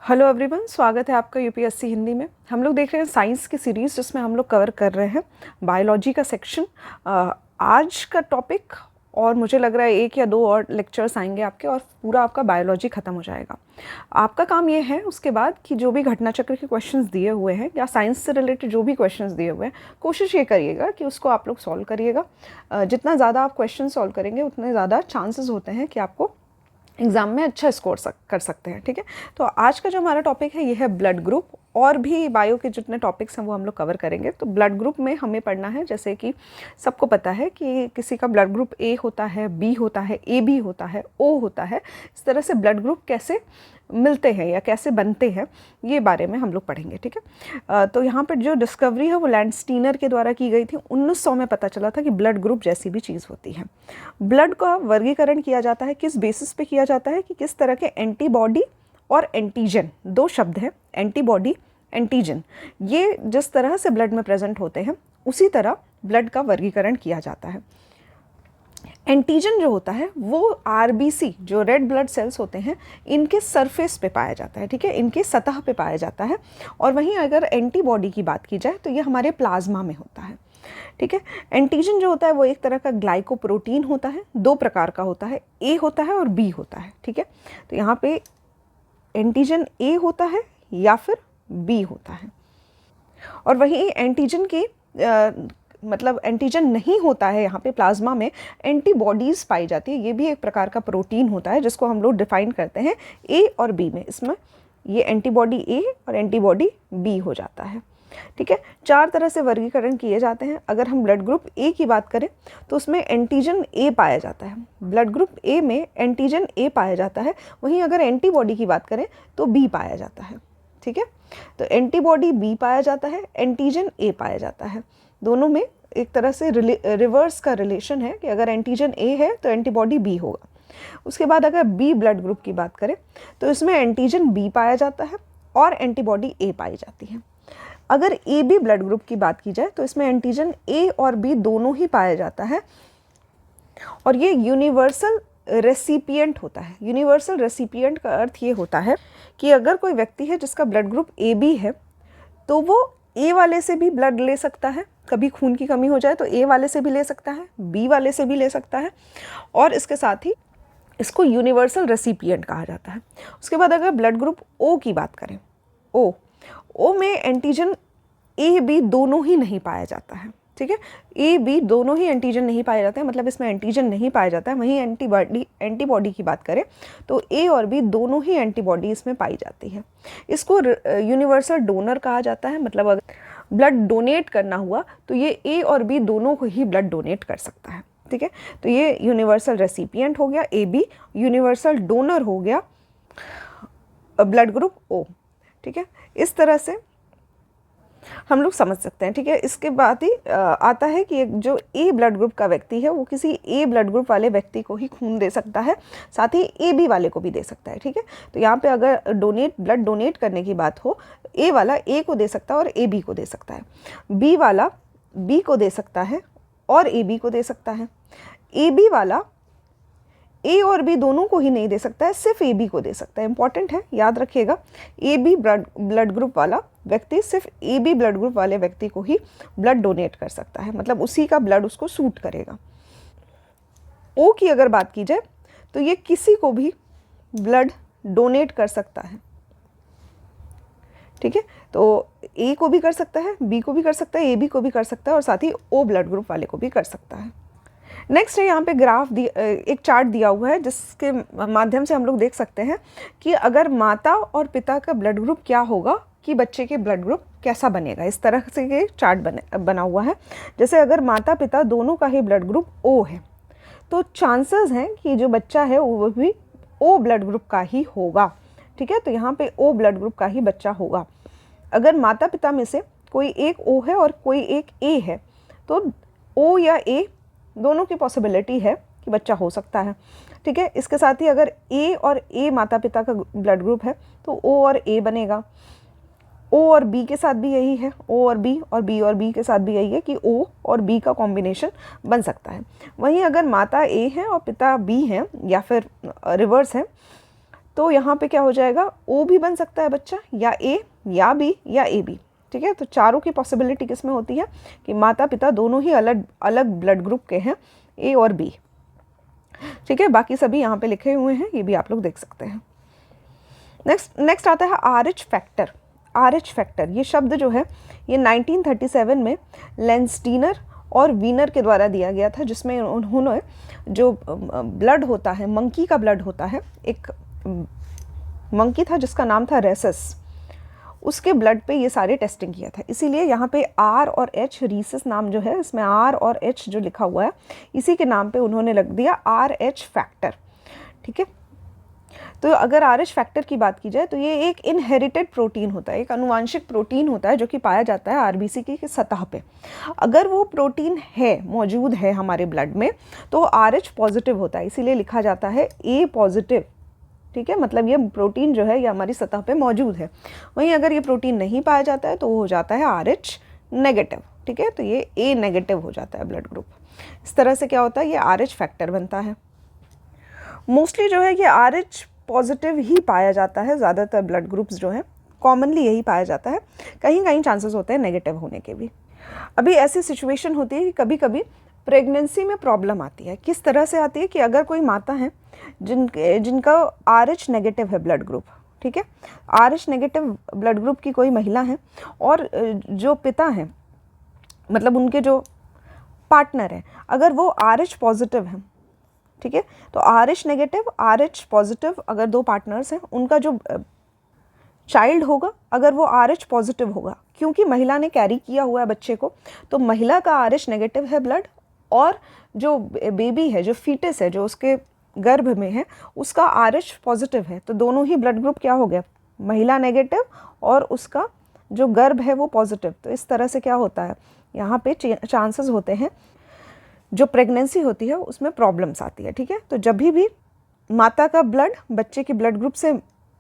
Hello everyone, स्वागत है आपका यूपीएससी हिंदी में। हम लोग देख रहे हैं साइंस की सीरीज़ जिसमें हम लोग कवर कर रहे हैं बायोलॉजी का सेक्शन। आज का टॉपिक और मुझे लग रहा है 1 या 2 और लेक्चर्स आएंगे आपके और पूरा आपका बायोलॉजी ख़त्म हो जाएगा। आपका काम ये है उसके बाद कि जो भी घटना चक्र के क्वेश्चंस दिए हुए हैं या साइंस से रिलेटेड जो भी क्वेश्चंस दिए हुए हैं, कोशिश ये करिएगा कि उसको आप लोग सॉल्व करिएगा। जितना ज़्यादा आप क्वेश्चन सॉल्व करेंगे उतने ज़्यादा चांसेस होते हैं कि आपको एग्ज़ाम में अच्छा स्कोर कर सकते हैं। ठीक है, तो आज का जो हमारा टॉपिक है ये है ब्लड ग्रुप। और भी बायो के जितने टॉपिक्स हैं वो हम लोग कवर करेंगे। तो ब्लड ग्रुप में हमें पढ़ना है, जैसे कि सबको पता है कि किसी का ब्लड ग्रुप ए होता है, बी होता है, ए बी होता है, ओ होता है। इस तरह से ब्लड ग्रुप कैसे मिलते हैं या कैसे बनते हैं ये बारे में हम लोग पढ़ेंगे। ठीक है, तो यहाँ पर जो डिस्कवरी है वो लैंडस्टीनर के द्वारा की गई थी। 1900 में पता चला था कि ब्लड ग्रुप जैसी भी चीज़ होती है। ब्लड का वर्गीकरण किया जाता है किस बेसिस पे किया जाता है कि किस तरह के एंटीबॉडी और एंटीजन, दो शब्द हैं, एंटीबॉडी एंटीजन, ये जिस तरह से ब्लड में प्रेजेंट होते हैं उसी तरह ब्लड का वर्गीकरण किया जाता है। एंटीजन जो होता है वो आरबीसी, जो रेड ब्लड सेल्स होते हैं, इनके सरफेस पे पाया जाता है। ठीक है, इनके सतह पे पाया जाता है। और वहीं अगर एंटीबॉडी की बात की जाए तो ये हमारे प्लाज्मा में होता है। ठीक है, एंटीजन जो होता है वो एक तरह का ग्लाइकोप्रोटीन होता है, 2 प्रकार का होता है, ए होता है और बी होता है। ठीक है, तो यहाँ पे एंटीजन ए होता है या फिर बी होता है। और वहीं एंटीजन के मतलब एंटीजन नहीं होता है, यहाँ पे प्लाज्मा में एंटीबॉडीज़ पाई जाती है। ये भी एक प्रकार का प्रोटीन होता है जिसको हम लोग डिफाइन करते हैं ए और बी में। इसमें ये एंटीबॉडी ए और एंटीबॉडी बी हो जाता है। ठीक है, 4 तरह से वर्गीकरण किए जाते हैं। अगर हम ब्लड ग्रुप ए की बात करें तो उसमें एंटीजन ए पाया जाता है। ब्लड ग्रुप ए में एंटीजन ए पाया जाता है। वहीं अगर एंटीबॉडी की बात करें तो बी पाया जाता है। ठीक है, तो एंटीबॉडी बी पाया जाता है, एंटीजन ए पाया जाता है। दोनों में एक तरह से रिवर्स का रिलेशन है कि अगर एंटीजन ए है तो एंटीबॉडी बी होगा। उसके बाद अगर बी ब्लड ग्रुप की बात करें तो इसमें एंटीजन बी पाया जाता है और एंटीबॉडी ए पाई जाती है। अगर ए बी ब्लड ग्रुप की बात की जाए तो इसमें एंटीजन ए और बी दोनों ही पाया जाता है और ये यूनिवर्सल रेसिपिएंट होता है। यूनिवर्सल रेसिपिएंट का अर्थ ये होता है कि अगर कोई व्यक्ति है जिसका ब्लड ग्रुप ए बी है तो वो ए वाले से भी ब्लड ले सकता है। कभी खून की कमी हो जाए तो ए वाले से भी ले सकता है, बी वाले से भी ले सकता है, और इसके साथ ही इसको रेसिपिएंट कहा जाता है। उसके बाद अगर ब्लड ग्रुप ओ की बात करें, ओ में एंटीजन ए बी दोनों ही नहीं पाया जाता है। ठीक है, ए बी दोनों ही एंटीजन नहीं पाए जाते हैं, मतलब इसमें एंटीजन नहीं पाया जाता है। वहीं एंटीबॉडी की बात करें तो ए और बी दोनों ही एंटीबॉडी इसमें पाई जाती है। इसको यूनिवर्सल डोनर कहा जाता है, मतलब अगर ब्लड डोनेट करना हुआ तो ये ए और बी दोनों को ही ब्लड डोनेट कर सकता है। ठीक है, तो ये यूनिवर्सल रेसिपिएंट हो गया ए बी, यूनिवर्सल डोनर हो गया ब्लड ग्रुप ओ। ठीक है, इस तरह से हम लोग समझ सकते हैं। ठीक है, इसके बाद ही आता है कि जो ए ब्लड ग्रुप का व्यक्ति है वो किसी ए ब्लड ग्रुप वाले व्यक्ति को ही खून दे सकता है, साथ ही ए बी वाले को भी दे सकता है। ठीक है, तो यहाँ पे अगर ब्लड डोनेट करने की बात हो, ए वाला ए को दे सकता है और ए बी को दे सकता है, बी वाला बी को दे सकता है और ए बी को दे सकता है, ए बी वाला ए और बी दोनों को ही नहीं दे सकता है, सिर्फ ए बी को दे सकता है। इंपॉर्टेंट है, याद रखिएगा, ए बी ब्लड ग्रुप वाला व्यक्ति सिर्फ ए बी ब्लड ग्रुप वाले व्यक्ति को ही ब्लड डोनेट कर सकता है, मतलब उसी का ब्लड उसको सूट करेगा। ओ की अगर बात की जाए तो ये किसी को भी ब्लड डोनेट कर सकता है। ठीक है, तो ए को भी कर सकता है, बी को भी कर सकता है, ए बी को भी कर सकता है और साथ ही ओ ब्लड ग्रुप वाले को भी कर सकता है। नेक्स्ट है, यहाँ पे एक चार्ट दिया हुआ है जिसके माध्यम से हम लोग देख सकते हैं कि अगर माता और पिता का ब्लड ग्रुप क्या होगा कि बच्चे के ब्लड ग्रुप कैसा बनेगा। इस तरह से ये चार्ट बना हुआ है। जैसे अगर माता पिता दोनों का ही ब्लड ग्रुप ओ है तो चांसेस हैं कि जो बच्चा है वो भी ओ ब्लड ग्रुप का ही होगा। ठीक है, तो यहाँ पे ओ ब्लड ग्रुप का ही बच्चा होगा। अगर माता पिता में से कोई एक ओ है और कोई एक ए है तो ओ या ए दोनों की पॉसिबिलिटी है कि बच्चा हो सकता है। ठीक है, इसके साथ ही अगर ए और ए माता पिता का ब्लड ग्रुप है तो ओ और ए बनेगा। ओ और बी के साथ भी यही है, ओ और बी और बी के साथ भी यही है कि ओ और बी का कॉम्बिनेशन बन सकता है। वहीं अगर माता ए है और पिता बी हैं या फिर रिवर्स है तो यहाँ पे क्या हो जाएगा, O भी बन सकता है बच्चा, या A या B या AB, ठीक है। तो चारों की पॉसिबिलिटी किस में होती है कि माता पिता दोनों ही अलग अलग ब्लड ग्रुप के हैं, A और B, ठीक है। बाकी सभी यहाँ पे लिखे हुए हैं, ये भी आप लोग देख सकते हैं। नेक्स्ट आता है RH फैक्टर। RH फैक्टर ये शब्द जो है ये 1937 में लेंस्टीनर और वीनर के द्वारा दिया गया था, जिसमें उन्होंने जो ब्लड होता है, मंकी का ब्लड होता है, एक मंकी था जिसका नाम था रेसस, उसके ब्लड पे ये सारे टेस्टिंग किया था। इसीलिए यहाँ पे R और H, रीसस नाम जो है इसमें R और H जो लिखा हुआ है, इसी के नाम पे उन्होंने रख दिया RH फैक्टर, ठीक है। तो अगर RH फैक्टर की बात की जाए तो ये एक इनहेरिटेड प्रोटीन होता है, एक अनुवांशिक प्रोटीन होता है जो कि पाया जाता है RBC की सतह पे। अगर वो प्रोटीन है, मौजूद है हमारे ब्लड में, तो RH पॉजिटिव होता है, इसीलिए लिखा जाता है A पॉजिटिव, ठीक है। मतलब ये प्रोटीन जो है ये हमारी सतह पे मौजूद है। वहीं अगर ये प्रोटीन नहीं पाया जाता है तो वो हो जाता है RH नेगेटिव, ठीक है। तो ये A नेगेटिव हो जाता है ब्लड ग्रुप। इस तरह से क्या होता है, ये RH फैक्टर बनता है। मोस्टली जो है ये RH पॉजिटिव ही पाया जाता है, ज़्यादातर ब्लड ग्रुप्स जो हैं कॉमनली यही पाया जाता है, कहीं कहीं चांसेस होते हैं नेगेटिव होने के भी। अभी ऐसी सिचुएशन होती है कि कभी कभी प्रेगनेंसी में प्रॉब्लम आती है। किस तरह से आती है कि अगर कोई माता है जिनका RH नेगेटिव है ब्लड ग्रुप, ठीक है, RH नेगेटिव ब्लड ग्रुप की कोई महिला है, और जो पिता हैं, मतलब उनके जो पार्टनर हैं, अगर वो RH पॉजिटिव हैं, ठीक है, तो RH नेगेटिव RH पॉजिटिव अगर दो पार्टनर्स हैं, उनका जो चाइल्ड होगा अगर वो RH पॉजिटिव होगा, क्योंकि महिला ने कैरी किया हुआ है बच्चे को, तो महिला का RH नेगेटिव है ब्लड, और जो बेबी है, जो फीटस है, जो उसके गर्भ में है, उसका RH पॉजिटिव है। तो दोनों ही ब्लड ग्रुप क्या हो गया, महिला नेगेटिव और उसका जो गर्भ है वो पॉजिटिव। तो इस तरह से क्या होता है, यहाँ पे चांसेस होते हैं जो प्रेगनेंसी होती है उसमें प्रॉब्लम्स आती है, ठीक है। तो जब भी माता का ब्लड बच्चे के ब्लड ग्रुप से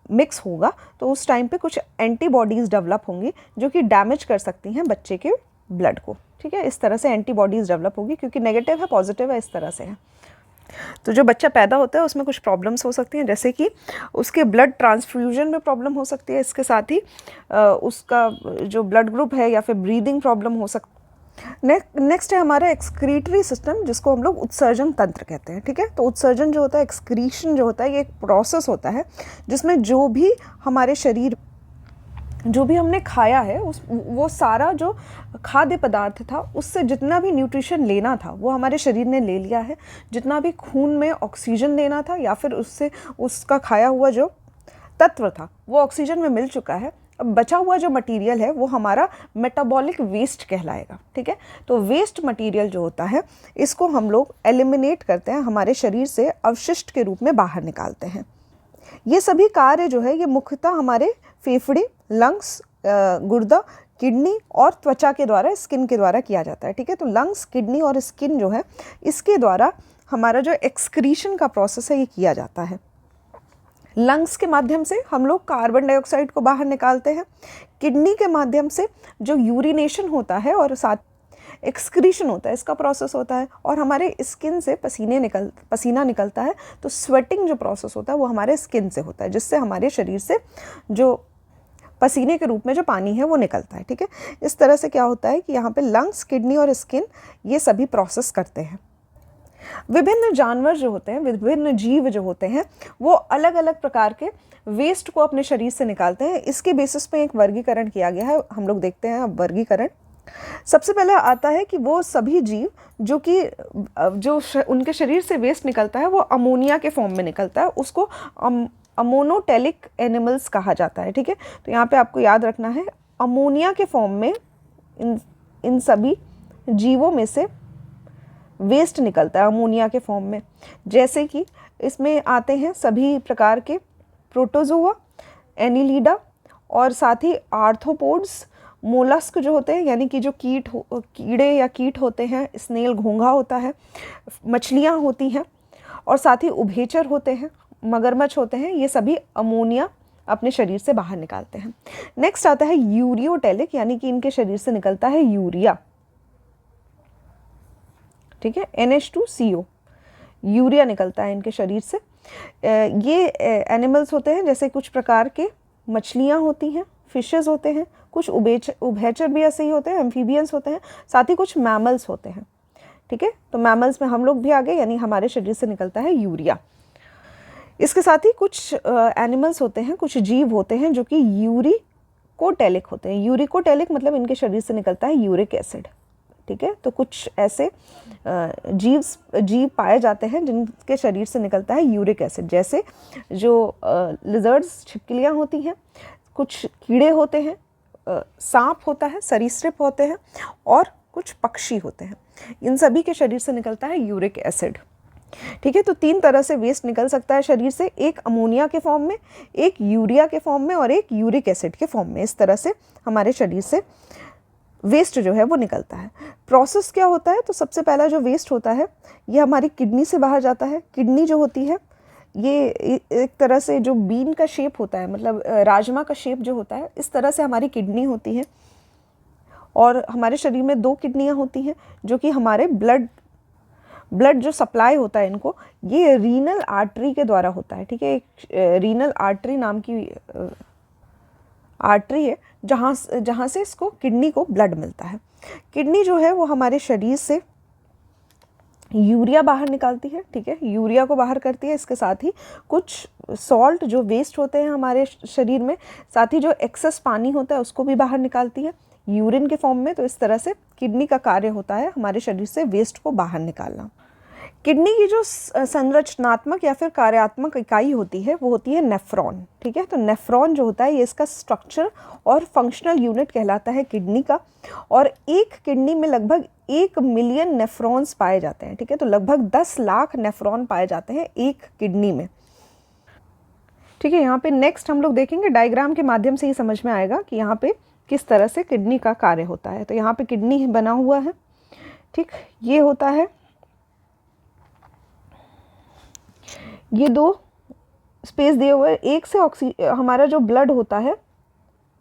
मिक्स होगा तो उस टाइम पे कुछ एंटीबॉडीज़ डेवलप होंगी जो कि डैमेज कर सकती हैं बच्चे के ब्लड को, ठीक है। इस तरह से एंटीबॉडीज़ डेवलप होगी, क्योंकि नेगेटिव है पॉजिटिव है, इस तरह से है। तो जो बच्चा पैदा होता है उसमें कुछ प्रॉब्लम्स हो सकती हैं, जैसे कि उसके ब्लड ट्रांसफ्यूजन में प्रॉब्लम हो सकती है, इसके साथ ही उसका जो ब्लड ग्रुप है या फिर ब्रीदिंग प्रॉब्लम हो सकती है। नेक्स्ट है हमारा एक्सक्रीटरी सिस्टम, जिसको हम लोग उत्सर्जन तंत्र कहते हैं, ठीक है। तो उत्सर्जन जो होता है, एक्सक्रीशन जो होता है, ये एक प्रोसेस होता है जिसमें जो भी हमारे शरीर, जो भी हमने खाया है वो सारा जो खाद्य पदार्थ था उससे जितना भी न्यूट्रिशन लेना था वो हमारे शरीर ने ले लिया है। जितना भी खून में ऑक्सीजन देना था या फिर उससे उसका खाया हुआ जो तत्व था वो ऑक्सीजन में मिल चुका है। अब बचा हुआ जो मटेरियल है वो हमारा मेटाबॉलिक वेस्ट कहलाएगा, ठीक है। तो वेस्ट मटेरियल जो होता है इसको हम लोग एलिमिनेट करते हैं, हमारे शरीर से अवशिष्ट के रूप में बाहर निकालते हैं। ये सभी कार्य जो है ये मुख्यतः हमारे फेफड़े, लंग्स, गुर्दा, किडनी और त्वचा के द्वारा, स्किन के द्वारा किया जाता है, ठीक है। तो लंग्स, किडनी और स्किन जो है इसके द्वारा हमारा जो एक्सक्रीशन का प्रोसेस है ये किया जाता है। लंग्स के माध्यम से हम लोग कार्बन डाइऑक्साइड को बाहर निकालते हैं, किडनी के माध्यम से जो यूरिनेशन होता है और साथ एक्सक्रीशन होता है, इसका प्रोसेस होता है, और हमारे स्किन से पसीना निकलता है। तो स्वेटिंग जो प्रोसेस होता है वो हमारे स्किन से होता है, जिससे हमारे शरीर से जो पसीने के रूप में जो पानी है वो निकलता है, ठीक है। इस तरह से क्या होता है कि यहाँ पे लंग्स, किडनी और स्किन ये सभी प्रोसेस करते हैं। विभिन्न जानवर जो होते हैं, विभिन्न जीव जो होते हैं, वो अलग अलग प्रकार के वेस्ट को अपने शरीर से निकालते हैं। इसके बेसिस पे एक वर्गीकरण किया गया है, हम लोग देखते हैं अब वर्गीकरण। सबसे पहले आता है कि वो सभी जीव जो उनके शरीर से वेस्ट निकलता है वो अमोनिया के फॉर्म में निकलता है, उसको अमोनोटेलिक एनिमल्स कहा जाता है, ठीक है। तो यहाँ पे आपको याद रखना है, अमोनिया के फॉर्म में इन सभी जीवों में से वेस्ट निकलता है, अमोनिया के फॉर्म में। जैसे कि इसमें आते हैं सभी प्रकार के प्रोटोजोआ, एनिलीडा, और साथ ही आर्थ्रोपोड्स, मोलस्क जो होते हैं, यानी कि जो कीड़े या कीट होते हैं, स्नेल घोंघा होता है, मछलियाँ होती हैं, और साथ ही उभयचर होते हैं, मगरमच्छ होते हैं। ये सभी अमोनिया अपने शरीर से बाहर निकालते हैं। नेक्स्ट आता है यूरियोटेलिक, यानी कि इनके शरीर से निकलता है यूरिया, ठीक है, NH2CO, यूरिया निकलता है इनके शरीर से। ये एनिमल्स होते हैं, जैसे कुछ प्रकार के मछलियाँ होती हैं, फिशेस होते हैं, कुछ उभयचर भी ऐसे ही होते हैं, एम्फीबियंस होते हैं, साथ ही कुछ मैमल्स होते हैं। ठीक है, तो मैमल्स में हम लोग भी आ गए, यानी हमारे शरीर से निकलता है यूरिया। इसके साथ ही कुछ एनिमल्स होते हैं, कुछ जीव होते हैं जो कि यूरिकोटेलिक होते हैं। यूरिकोटेलिक मतलब इनके शरीर से निकलता है यूरिक एसिड। ठीक है, तो कुछ ऐसे जीव पाए जाते हैं जिनके शरीर से निकलता है यूरिक एसिड, जैसे जो लिजर्ड्स, छिपकलियाँ होती हैं, कुछ कीड़े होते हैं, सांप होता है, सरीसृप होते हैं, और कुछ पक्षी होते हैं। इन सभी के शरीर से निकलता है यूरिक एसिड। ठीक है, तो 3 तरह से वेस्ट निकल सकता है शरीर से, एक अमोनिया के फॉर्म में, एक यूरिया के फॉर्म में, और एक यूरिक एसिड के फॉर्म में। इस तरह से हमारे शरीर से वेस्ट जो है वो निकलता है। प्रोसेस क्या होता है? तो सबसे पहला जो वेस्ट होता है ये हमारी किडनी से बाहर जाता है। किडनी जो होती है ये एक तरह से जो बीन का शेप होता है, मतलब राजमा का शेप जो होता है, इस तरह से हमारी किडनी होती है। और हमारे शरीर में 2 किडनियाँ होती हैं जो कि हमारे ब्लड जो सप्लाई होता है इनको, ये रीनल आर्टरी के द्वारा होता है। ठीक है, एक रीनल आर्टरी नाम की आर्टरी है जहाँ से इसको किडनी को ब्लड मिलता है। किडनी जो है वो हमारे शरीर से यूरिया बाहर निकालती है। ठीक है, यूरिया को बाहर करती है। इसके साथ ही कुछ सॉल्ट जो वेस्ट होते हैं हमारे शरीर में, साथ ही जो एक्सेस पानी होता है उसको भी बाहर निकालती है यूरिन के फॉर्म में। तो इस तरह से किडनी का कार्य होता है हमारे शरीर से वेस्ट को बाहर निकालना। किडनी की जो संरचनात्मक या फिर कार्यात्मक इकाई होती है वो होती है नेफ्रॉन। ठीक है, तो नेफ्रॉन जो होता है ये इसका स्ट्रक्चर और फंक्शनल यूनिट कहलाता है किडनी का। और एक किडनी में लगभग 1 मिलियन नेफ्रॉन्स पाए जाते हैं। ठीक है, तो लगभग 10 लाख नेफ्रॉन पाए जाते हैं एक किडनी में। ठीक है, यहाँ पे नेक्स्ट हम लोग देखेंगे, डायग्राम के माध्यम से ही समझ में आएगा कि यहाँ पे किस तरह से किडनी का कार्य होता है। तो यहाँ पे किडनी बना हुआ है। ठीक, ये होता है, ये 2 स्पेस दिए हुए, एक से हमारा जो ब्लड होता है,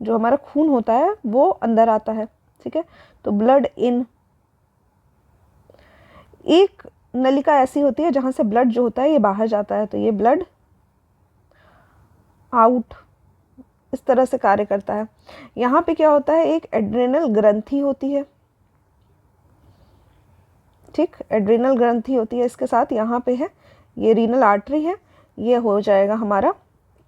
जो हमारा खून होता है वो अंदर आता है। ठीक है, तो ब्लड इन, एक नलिका ऐसी होती है जहाँ से ब्लड जो होता है ये बाहर जाता है, तो ये ब्लड आउट, इस तरह से कार्य करता है। यहाँ पे क्या होता है, एक एड्रेनल ग्रंथि होती है। ठीक, एड्रेनल ग्रंथि होती है। इसके साथ यहाँ पे है ये रीनल आर्टरी है, ये हो जाएगा हमारा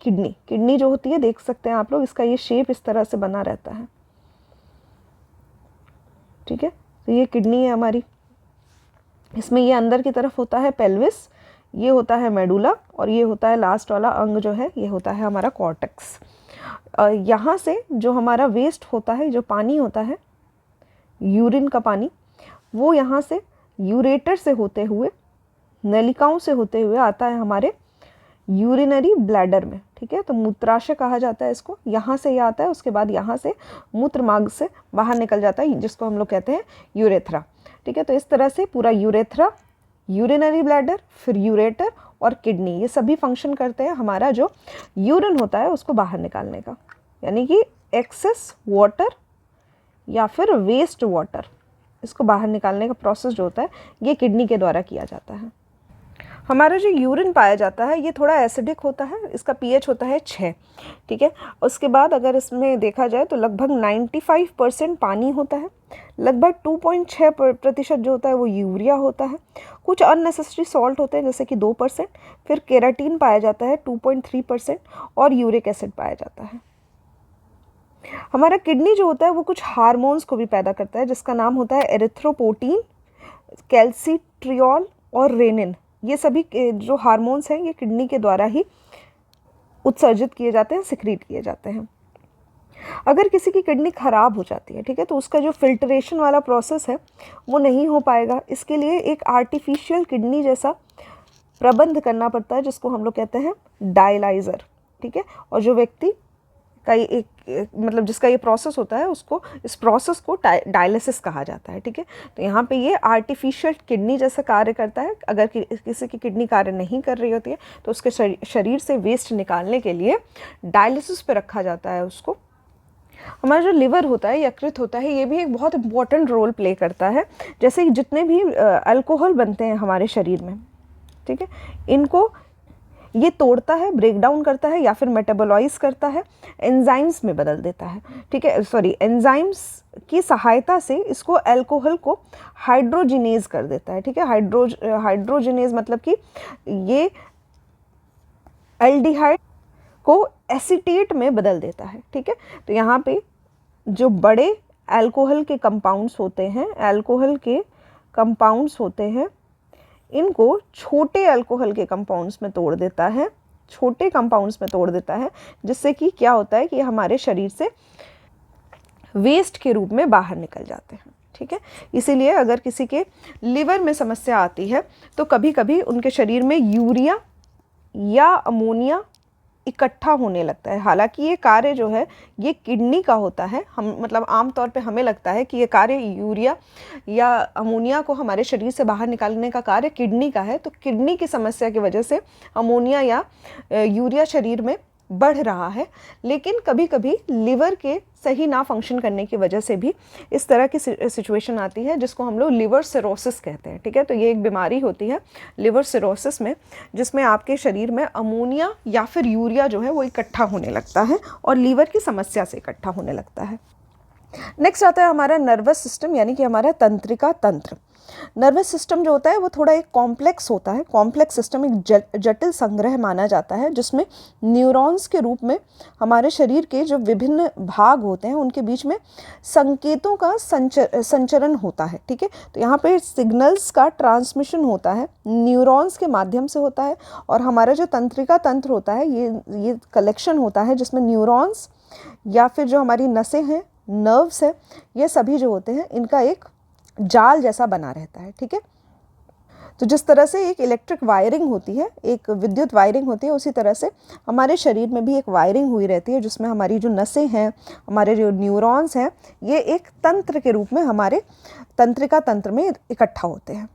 किडनी। किडनी जो होती है देख सकते हैं आप लोग, इसका ये शेप इस तरह से बना रहता है। ठीक है, तो ये किडनी है हमारी। इसमें ये अंदर की तरफ होता है पेल्विस, ये होता है मेडुला, और ये होता है लास्ट वाला अंग जो है ये होता है हमारा कॉर्टेक्स। यहाँ से जो हमारा वेस्ट होता है, जो पानी होता है यूरिन का पानी, वो यहाँ से यूरेटर से होते हुए, नलिकाओं से होते हुए आता है हमारे यूरिनरी ब्लैडर में। ठीक है, तो मूत्राशय कहा जाता है इसको। यहाँ से ये आता है, उसके बाद यहाँ से मूत्र मार्ग से बाहर निकल जाता है, जिसको हम लोग कहते हैं यूरेथ्रा। ठीक है, तो इस तरह से पूरा यूरेथ्रा, यूरिनरी ब्लैडर, फिर यूरेटर और किडनी, ये सभी फंक्शन करते हैं हमारा जो यूरिन होता है उसको बाहर निकालने का, यानी कि एक्सेस वाटर या फिर वेस्ट वाटर, इसको बाहर निकालने का प्रोसेस जो होता है ये किडनी के द्वारा किया जाता है। हमारा जो यूरिन पाया जाता है ये थोड़ा एसिडिक होता है, इसका पीएच होता है 6। ठीक है, उसके बाद अगर इसमें देखा जाए तो लगभग 95% पानी होता है, लगभग 2.6% जो होता है वो यूरिया होता है, कुछ अननेसेसरी सॉल्ट होते हैं जैसे कि 2%, फिर केराटिन पाया जाता है 2.3% और यूरिक एसिड पाया जाता है। हमारा किडनी जो होता है वो कुछ हार्मोन्स को भी पैदा करता है जिसका नाम होता है एरिथ्रोपोटीन, कैल्सिट्रियोल और रेनिन। ये सभी जो हार्मोन्स हैं ये किडनी के द्वारा ही उत्सर्जित किए जाते हैं, सिक्रीट किए जाते हैं। अगर किसी की किडनी ख़राब हो जाती है, ठीक है, तो उसका जो फिल्ट्रेशन वाला प्रोसेस है वो नहीं हो पाएगा। इसके लिए एक आर्टिफिशियल किडनी जैसा प्रबंध करना पड़ता है जिसको हम लोग कहते हैं डायलाइज़र। ठीक है, और जो व्यक्ति का एक मतलब जिसका ये प्रोसेस होता है उसको, इस प्रोसेस को डायलिसिस कहा जाता है। ठीक है, तो यहाँ पे ये आर्टिफिशियल किडनी जैसा कार्य करता है। अगर किसी की किडनी कार्य नहीं कर रही होती है तो उसके शरीर से वेस्ट निकालने के लिए डायलिसिस पे रखा जाता है उसको। हमारा जो लिवर होता है, यकृत होता है, ये भी एक बहुत इंपॉर्टेंट रोल प्ले करता है। जैसे जितने भी अल्कोहल बनते हैं हमारे शरीर में, ठीक है, इनको ये तोड़ता है, ब्रेक डाउन करता है या फिर मेटाबोलाइज करता है, एंजाइम्स में बदल देता है, ठीक है, सॉरी एंजाइम्स की सहायता से इसको अल्कोहल को हाइड्रोजिनेज कर देता है, ठीक है। हाइड्रोजिनेज मतलब कि ये एल्डिहाइड को एसीटेट में बदल देता है, ठीक है। तो यहाँ पे जो बड़े अल्कोहल के कंपाउंड्स होते हैं, इनको छोटे अल्कोहल के कंपाउंड्स में तोड़ देता है, जिससे कि क्या होता है कि हमारे शरीर से वेस्ट के रूप में बाहर निकल जाते हैं, ठीक है। इसीलिए अगर किसी के लिवर में समस्या आती है तो कभी कभी उनके शरीर में यूरिया या अमोनिया इकट्ठा होने लगता है। हालांकि ये कार्य जो है ये किडनी का होता है, हम मतलब आमतौर पे हमें लगता है कि ये कार्य यूरिया या अमोनिया को हमारे शरीर से बाहर निकालने का कार्य किडनी का है। तो किडनी की समस्या की वजह से अमोनिया या यूरिया शरीर में बढ़ रहा है, लेकिन कभी कभी लिवर के सही ना फंक्शन करने की वजह से भी इस तरह की सिचुएशन आती है, जिसको हम लोग लिवर सिरोसिस कहते हैं, ठीक है। तो ये एक बीमारी होती है लिवर सिरोसिस में, जिसमें आपके शरीर में अमोनिया या फिर यूरिया जो है वो इकट्ठा होने लगता है और लीवर की समस्या से इकट्ठा होने लगता है। नेक्स्ट आता है हमारा नर्वस सिस्टम, यानी कि हमारा तंत्रिका तंत्र। नर्वस सिस्टम जो होता है वो थोड़ा एक कॉम्प्लेक्स होता है। कॉम्प्लेक्स सिस्टम एक जटिल संग्रह माना जाता है, जिसमें न्यूरॉन्स के रूप में हमारे शरीर के जो विभिन्न भाग होते हैं उनके बीच में संकेतों का संचरण होता है, ठीक है। तो यहाँ पे सिग्नल्स का ट्रांसमिशन होता है, न्यूरॉन्स के माध्यम से होता है। और हमारा जो तंत्रिका तंत्र होता है ये कलेक्शन होता है जिसमें न्यूरॉन्स या फिर जो हमारी नसें हैं, नर्व्स है, ये सभी जो होते हैं इनका एक जाल जैसा बना रहता है, ठीक है। तो जिस तरह से एक इलेक्ट्रिक वायरिंग होती है, एक विद्युत वायरिंग होती है, उसी तरह से हमारे शरीर में भी एक वायरिंग हुई रहती है, जिसमें हमारी जो नसें हैं, हमारे जो न्यूरॉन्स हैं, ये एक तंत्र के रूप में हमारे तंत्रिका तंत्र में इकट्ठा होते हैं।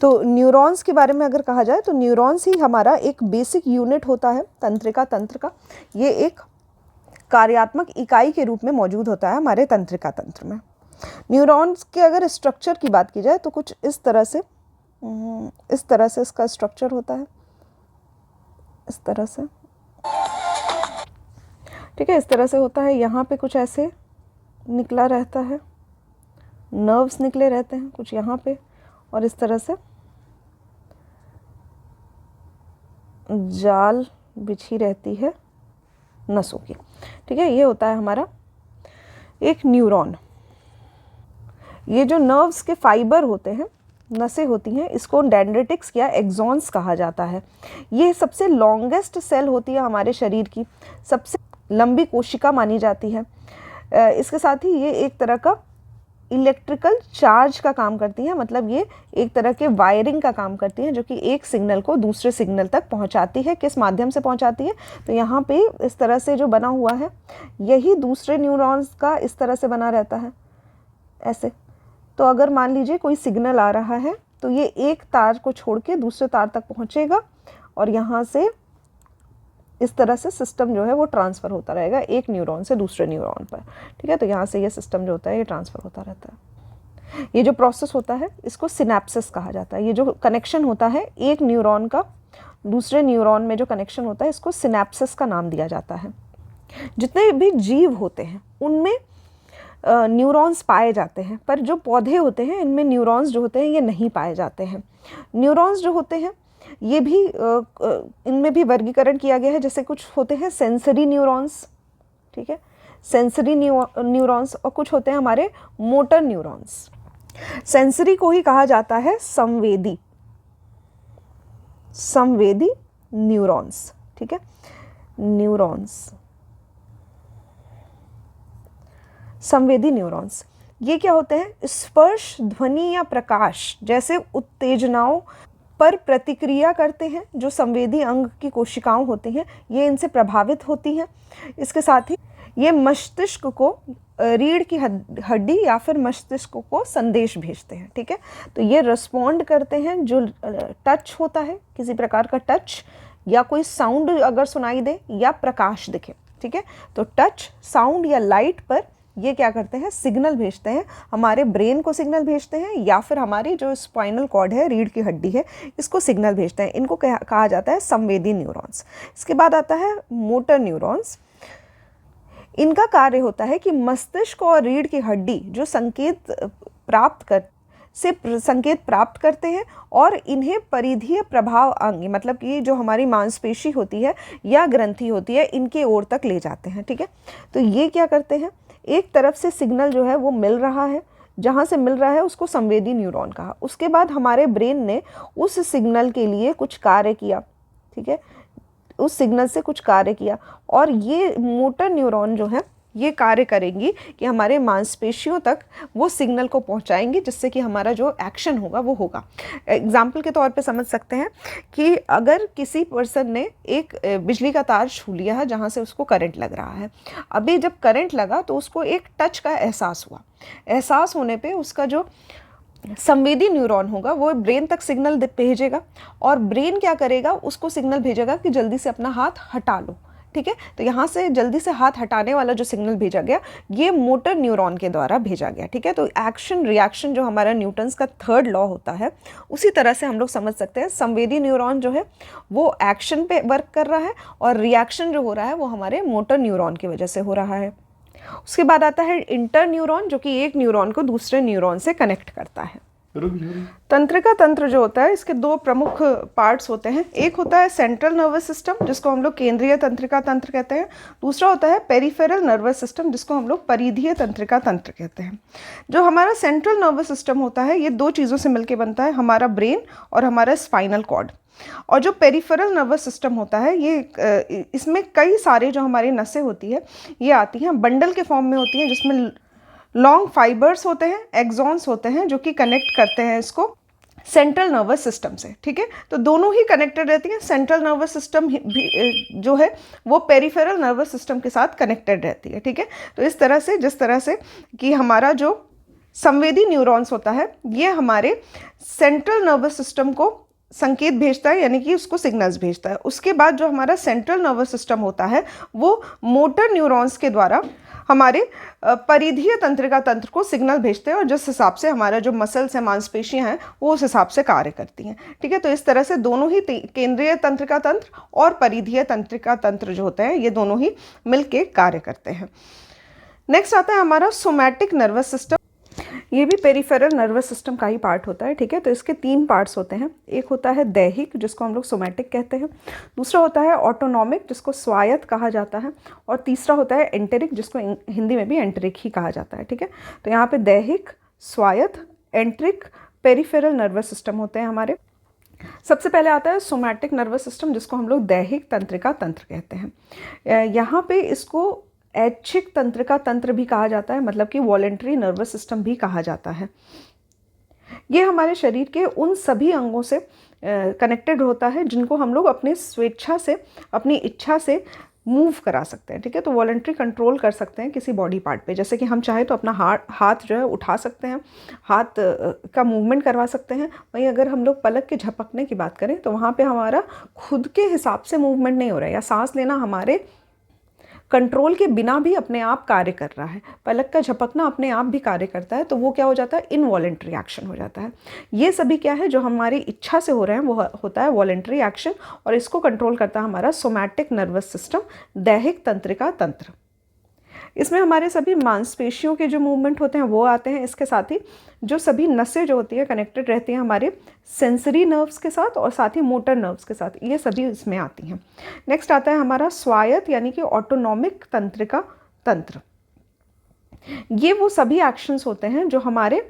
तो न्यूरॉन्स के बारे में अगर कहा जाए तो न्यूरॉन्स ही हमारा एक बेसिक यूनिट होता है तंत्रिका तंत्र का। ये एक कार्यात्मक इकाई के रूप में मौजूद होता है हमारे तंत्रिका तंत्र में। न्यूरॉन्स के अगर स्ट्रक्चर की बात की जाए तो कुछ इस तरह से इसका स्ट्रक्चर होता है, इस तरह से, ठीक है, इस तरह से होता है। यहाँ पे कुछ ऐसे निकला रहता है, नर्व्स निकले रहते हैं कुछ यहाँ पे, और इस तरह से जाल बिछी रहती है नसों की, ठीक है। ये होता है हमारा एक न्यूरॉन। ये जो नर्व्स के फाइबर होते हैं, नसें होती हैं, इसको डेंड्रिटिक्स या एक्सॉन्स कहा जाता है। ये सबसे लॉन्गेस्ट सेल होती है हमारे शरीर की, सबसे लंबी कोशिका मानी जाती है। इसके साथ ही ये एक तरह का इलेक्ट्रिकल चार्ज का काम करती है, मतलब ये एक तरह के वायरिंग का काम करती है, जो कि एक सिग्नल को दूसरे सिग्नल तक पहुंचाती है। किस माध्यम से पहुंचाती है? तो यहाँ पे इस तरह से जो बना हुआ है, यही दूसरे न्यूरॉन्स का इस तरह से बना रहता है, ऐसे। तो अगर मान लीजिए कोई सिग्नल आ रहा है तो ये एक तार को छोड़ के दूसरे तार तक पहुंचेगा और यहाँ से इस तरह से सिस्टम जो है वो ट्रांसफ़र होता रहेगा एक न्यूरॉन से दूसरे न्यूरॉन पर, ठीक है। तो यहाँ से ये सिस्टम जो होता है ये ट्रांसफ़र होता रहता है। ये जो प्रोसेस होता है इसको सिनेप्सिस कहा जाता है। ये जो कनेक्शन होता है एक न्यूरॉन का दूसरे न्यूरॉन में जो कनेक्शन होता है इसको सिनेप्सिस का नाम दिया जाता है। जितने भी जीव होते हैं उनमें न्यूरॉन्स पाए जाते हैं, पर जो पौधे होते हैं इनमें न्यूरॉन्स जो होते हैं ये नहीं पाए जाते हैं। न्यूरॉन्स जो होते हैं ये भी इनमें भी वर्गीकरण किया गया है। जैसे कुछ होते हैं सेंसरी न्यूरॉन्स, ठीक है, सेंसरी न्यूरॉन्स, और कुछ होते हैं हमारे मोटर न्यूरॉन्स। सेंसरी को ही कहा जाता है संवेदी न्यूरॉन्स, ठीक है, न्यूरॉन्स, संवेदी न्यूरॉन्स। ये क्या होते हैं? स्पर्श, ध्वनि या प्रकाश जैसे उत्तेजनाओं पर प्रतिक्रिया करते हैं। जो संवेदी अंग की कोशिकाएं होती हैं ये इनसे प्रभावित होती हैं। इसके साथ ही ये मस्तिष्क को, रीढ़ की हड्डी या फिर मस्तिष्क को संदेश भेजते हैं, ठीक है। तो ये रिस्पॉन्ड करते हैं जो टच होता है, किसी प्रकार का टच या कोई साउंड अगर सुनाई दे या प्रकाश दिखे, ठीक है। तो टच, साउंड या लाइट पर ये क्या करते हैं, सिग्नल भेजते हैं, हमारे ब्रेन को सिग्नल भेजते हैं या फिर हमारी जो स्पाइनल कॉर्ड है, रीढ़ की हड्डी है, इसको सिग्नल भेजते हैं। इनको कहा जाता है संवेदी न्यूरॉन्स। इसके बाद आता है मोटर न्यूरॉन्स। इनका कार्य होता है कि मस्तिष्क और रीढ़ की हड्डी जो संकेत प्राप्त करते हैं और इन्हें परिधीय प्रभाव अंग, मतलब कि जो हमारी मांसपेशी होती है या ग्रंथि होती है, इनके ओर तक ले जाते हैं। ठीक है, तो ये क्या करते हैं, एक तरफ से सिग्नल जो है वो मिल रहा है, जहाँ से मिल रहा है उसको संवेदी न्यूरॉन कहा। उसके बाद हमारे ब्रेन ने उस सिग्नल के लिए कुछ कार्य किया। ठीक है, उस सिग्नल से कुछ कार्य किया और ये मोटर न्यूरॉन जो है ये कार्य करेंगी कि हमारे मांसपेशियों तक वो सिग्नल को पहुंचाएंगी, जिससे कि हमारा जो एक्शन होगा वो होगा। एग्जाम्पल के तौर पे समझ सकते हैं कि अगर किसी पर्सन ने एक बिजली का तार छू लिया है जहाँ से उसको करंट लग रहा है, अभी जब करंट लगा तो उसको एक टच का एहसास हुआ। एहसास होने पे उसका जो संवेदी न्यूरॉन होगा वो ब्रेन तक सिग्नल भेजेगा और ब्रेन क्या करेगा, उसको सिग्नल भेजेगा कि जल्दी से अपना हाथ हटा लो। ठीक है, तो यहाँ से जल्दी से हाथ हटाने वाला जो सिग्नल भेजा गया ये मोटर न्यूरॉन के द्वारा भेजा गया। ठीक है, तो एक्शन रिएक्शन जो हमारा न्यूटन्स का थर्ड लॉ होता है, उसी तरह से हम लोग समझ सकते हैं संवेदी न्यूरॉन जो है वो एक्शन पे वर्क कर रहा है और रिएक्शन जो हो रहा है वो हमारे मोटर न्यूरॉन की वजह से हो रहा है। उसके बाद आता है इंटर न्यूरॉन, जो कि एक न्यूरॉन को दूसरे न्यूरॉन से कनेक्ट करता है। तंत्रिका तंत्र जो होता है इसके दो प्रमुख पार्ट्स होते हैं। एक होता है सेंट्रल नर्वस सिस्टम, जिसको हम लोग केंद्रीय तंत्रिका तंत्र कहते हैं। दूसरा होता है पेरिफेरल नर्वस सिस्टम, जिसको हम लोग परिधीय तंत्रिका तंत्र कहते हैं। जो हमारा सेंट्रल नर्वस सिस्टम होता है ये दो चीज़ों से मिलकर बनता है, हमारा ब्रेन और हमारा स्पाइनल कॉर्ड। और जो पेरिफेरल नर्वस सिस्टम होता है ये इसमें कई सारे जो हमारी नसें होती है ये आती हैं, बंडल के फॉर्म में होती हैं, जिसमें लॉन्ग फाइबर्स होते हैं, एक्सॉन्स होते हैं जो कि कनेक्ट करते हैं इसको सेंट्रल नर्वस सिस्टम से। ठीक है, तो दोनों ही कनेक्टेड रहती हैं। सेंट्रल नर्वस सिस्टम भी जो है वो पेरिफेरल नर्वस सिस्टम के साथ कनेक्टेड रहती है। ठीक है, तो इस तरह से जिस तरह से कि हमारा जो संवेदी न्यूरॉन्स होता है ये हमारे सेंट्रल नर्वस सिस्टम को संकेत भेजता है, यानी कि उसको सिग्नल्स भेजता है। उसके बाद जो हमारा सेंट्रल नर्वस सिस्टम होता है वो मोटर न्यूरॉन्स के द्वारा हमारे परिधीय तंत्रिका तंत्र को सिग्नल भेजते हैं और जिस हिसाब से हमारा जो मसल्स हैं, मांसपेशियां हैं, वो उस हिसाब से कार्य करती हैं। ठीक है, तो इस तरह से दोनों ही केंद्रीय तंत्रिका तंत्र और परिधीय तंत्रिका तंत्र जो होते हैं ये दोनों ही मिलके कार्य करते हैं। नेक्स्ट आता है हमारा सोमैटिक नर्वस सिस्टम। ये भी पेरिफेरल नर्वस सिस्टम का ही पार्ट होता है। ठीक है, तो इसके तीन पार्ट्स होते हैं। एक होता है दैहिक, जिसको हम लोग सोमैटिक कहते हैं। दूसरा होता है ऑटोनॉमिक, जिसको स्वायत्त कहा जाता है। और तीसरा होता है एंटेरिक, जिसको हिंदी में भी एंटेरिक ही कहा जाता है। ठीक है, तो यहाँ पे दैहिक, स्वायत्त, एंटेरिक, पेरिफेरल नर्वस सिस्टम होते हैं हमारे। सबसे पहले आता है सोमैटिक नर्वस सिस्टम, जिसको हम लोग दैहिक तंत्रिका तंत्र कहते हैं। यहाँ पे इसको ऐच्छिक तंत्रिका तंत्र भी कहा जाता है, मतलब कि वॉलेंट्री नर्वस सिस्टम भी कहा जाता है। ये हमारे शरीर के उन सभी अंगों से कनेक्टेड होता है जिनको हम लोग अपनी स्वेच्छा से, अपनी इच्छा से मूव करा सकते हैं। ठीक है, तो वॉलेंट्री कंट्रोल कर सकते हैं किसी बॉडी पार्ट पे। जैसे कि हम चाहे तो अपना हाथ जो है उठा सकते हैं, हाथ का मूवमेंट करवा सकते हैं। वहीं अगर हम लोग पलक के झपकने की बात करें तो वहाँ पे हमारा खुद के हिसाब से मूवमेंट नहीं हो रहा है, या सांस लेना हमारे कंट्रोल के बिना भी अपने आप कार्य कर रहा है। पलक का झपकना अपने आप भी कार्य करता है, तो वो क्या हो जाता है, इनवॉलेंट्री एक्शन हो जाता है। ये सभी क्या है, जो हमारी इच्छा से हो रहे हैं वो होता है वॉलेंट्री एक्शन, और इसको कंट्रोल करता है हमारा सोमैटिक नर्वस सिस्टम, दैहिक तंत्रिका तंत्र। इसमें हमारे सभी मांसपेशियों के जो मूवमेंट होते हैं वो आते हैं। इसके साथ ही जो सभी नसें जो होती है कनेक्टेड रहती हैं हमारे सेंसरी नर्व्स के साथ और साथ ही मोटर नर्व्स के साथ, ये सभी इसमें आती हैं। नेक्स्ट आता है हमारा स्वायत्त यानी कि ऑटोनॉमिक तंत्रिका तंत्र। ये वो सभी एक्शंस होते हैं जो हमारे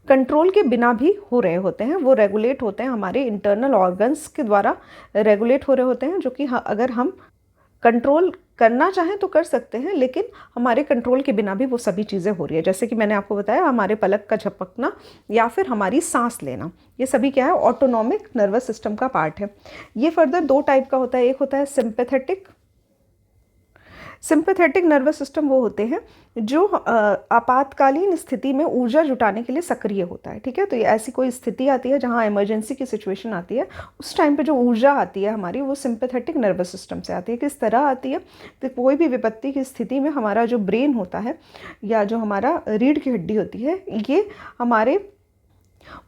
कंट्रोल के बिना भी हो रहे होते हैं, वो रेगुलेट होते हैं हमारे इंटरनल ऑर्गन्स के द्वारा रेगुलेट हो रहे होते हैं, जो कि अगर हम कंट्रोल करना चाहें तो कर सकते हैं, लेकिन हमारे कंट्रोल के बिना भी वो सभी चीज़ें हो रही है। जैसे कि मैंने आपको बताया, हमारे पलक का झपकना या फिर हमारी सांस लेना, ये सभी क्या है, ऑटोनॉमिक नर्वस सिस्टम का पार्ट है। ये फर्दर दो टाइप का होता है। एक होता है सिंपैथेटिक। सिंपैथेटिक नर्वस सिस्टम वो होते हैं जो आपातकालीन स्थिति में ऊर्जा जुटाने के लिए सक्रिय होता है। ठीक है, तो ये ऐसी कोई स्थिति आती है जहाँ इमरजेंसी की सिचुएशन आती है, उस टाइम पे जो ऊर्जा आती है हमारी वो सिंपैथेटिक नर्वस सिस्टम से आती है। किस तरह आती है? तो कोई भी विपत्ति की स्थिति में हमारा जो ब्रेन होता है या जो हमारा रीढ़ की हड्डी होती है, ये हमारे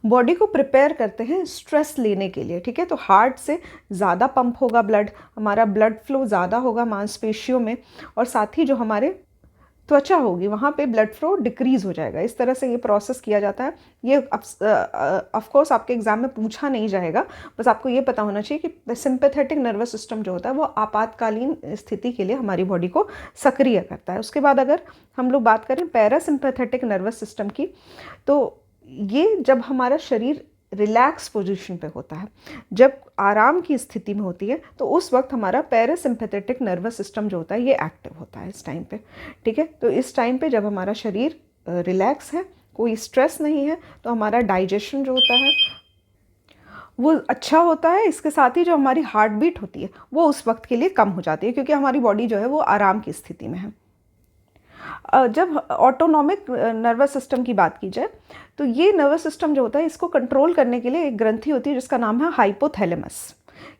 बॉडी को प्रिपेयर करते हैं स्ट्रेस लेने के लिए। ठीक है, तो हार्ट से ज़्यादा पंप होगा ब्लड, हमारा ब्लड फ्लो ज़्यादा होगा मांसपेशियों में, और साथ ही जो हमारे त्वचा होगी वहाँ पे ब्लड फ्लो डिक्रीज हो जाएगा। इस तरह से ये प्रोसेस किया जाता है। ये ऑफ कोर्स आपके एग्जाम में पूछा नहीं जाएगा, बस आपको ये पता होना चाहिए कि सिंपैथेटिक नर्वस सिस्टम जो होता है वो आपातकालीन स्थिति के लिए हमारी बॉडी को सक्रिय करता है। उसके बाद अगर हम लोग बात करें पैरासिम्पैथेटिक नर्वस सिस्टम की, तो ये जब हमारा शरीर रिलैक्स पोजीशन पे होता है, जब आराम की स्थिति में होती है, तो उस वक्त हमारा पैरासिम्पैथेटिक नर्वस सिस्टम जो होता है ये एक्टिव होता है इस टाइम पे। ठीक है, तो इस टाइम पे जब हमारा शरीर रिलैक्स है, कोई स्ट्रेस नहीं है, तो हमारा डाइजेशन जो होता है वो अच्छा होता है। इसके साथ ही जो हमारी हार्ट बीट होती है वो उस वक्त के लिए कम हो जाती है, क्योंकि हमारी बॉडी जो है वो आराम की स्थिति में है। जब ऑटोनॉमिक नर्वस सिस्टम की बात की जाए, तो ये नर्वस सिस्टम जो होता है इसको कंट्रोल करने के लिए एक ग्रंथि होती है जिसका नाम है हाइपोथैलेमस।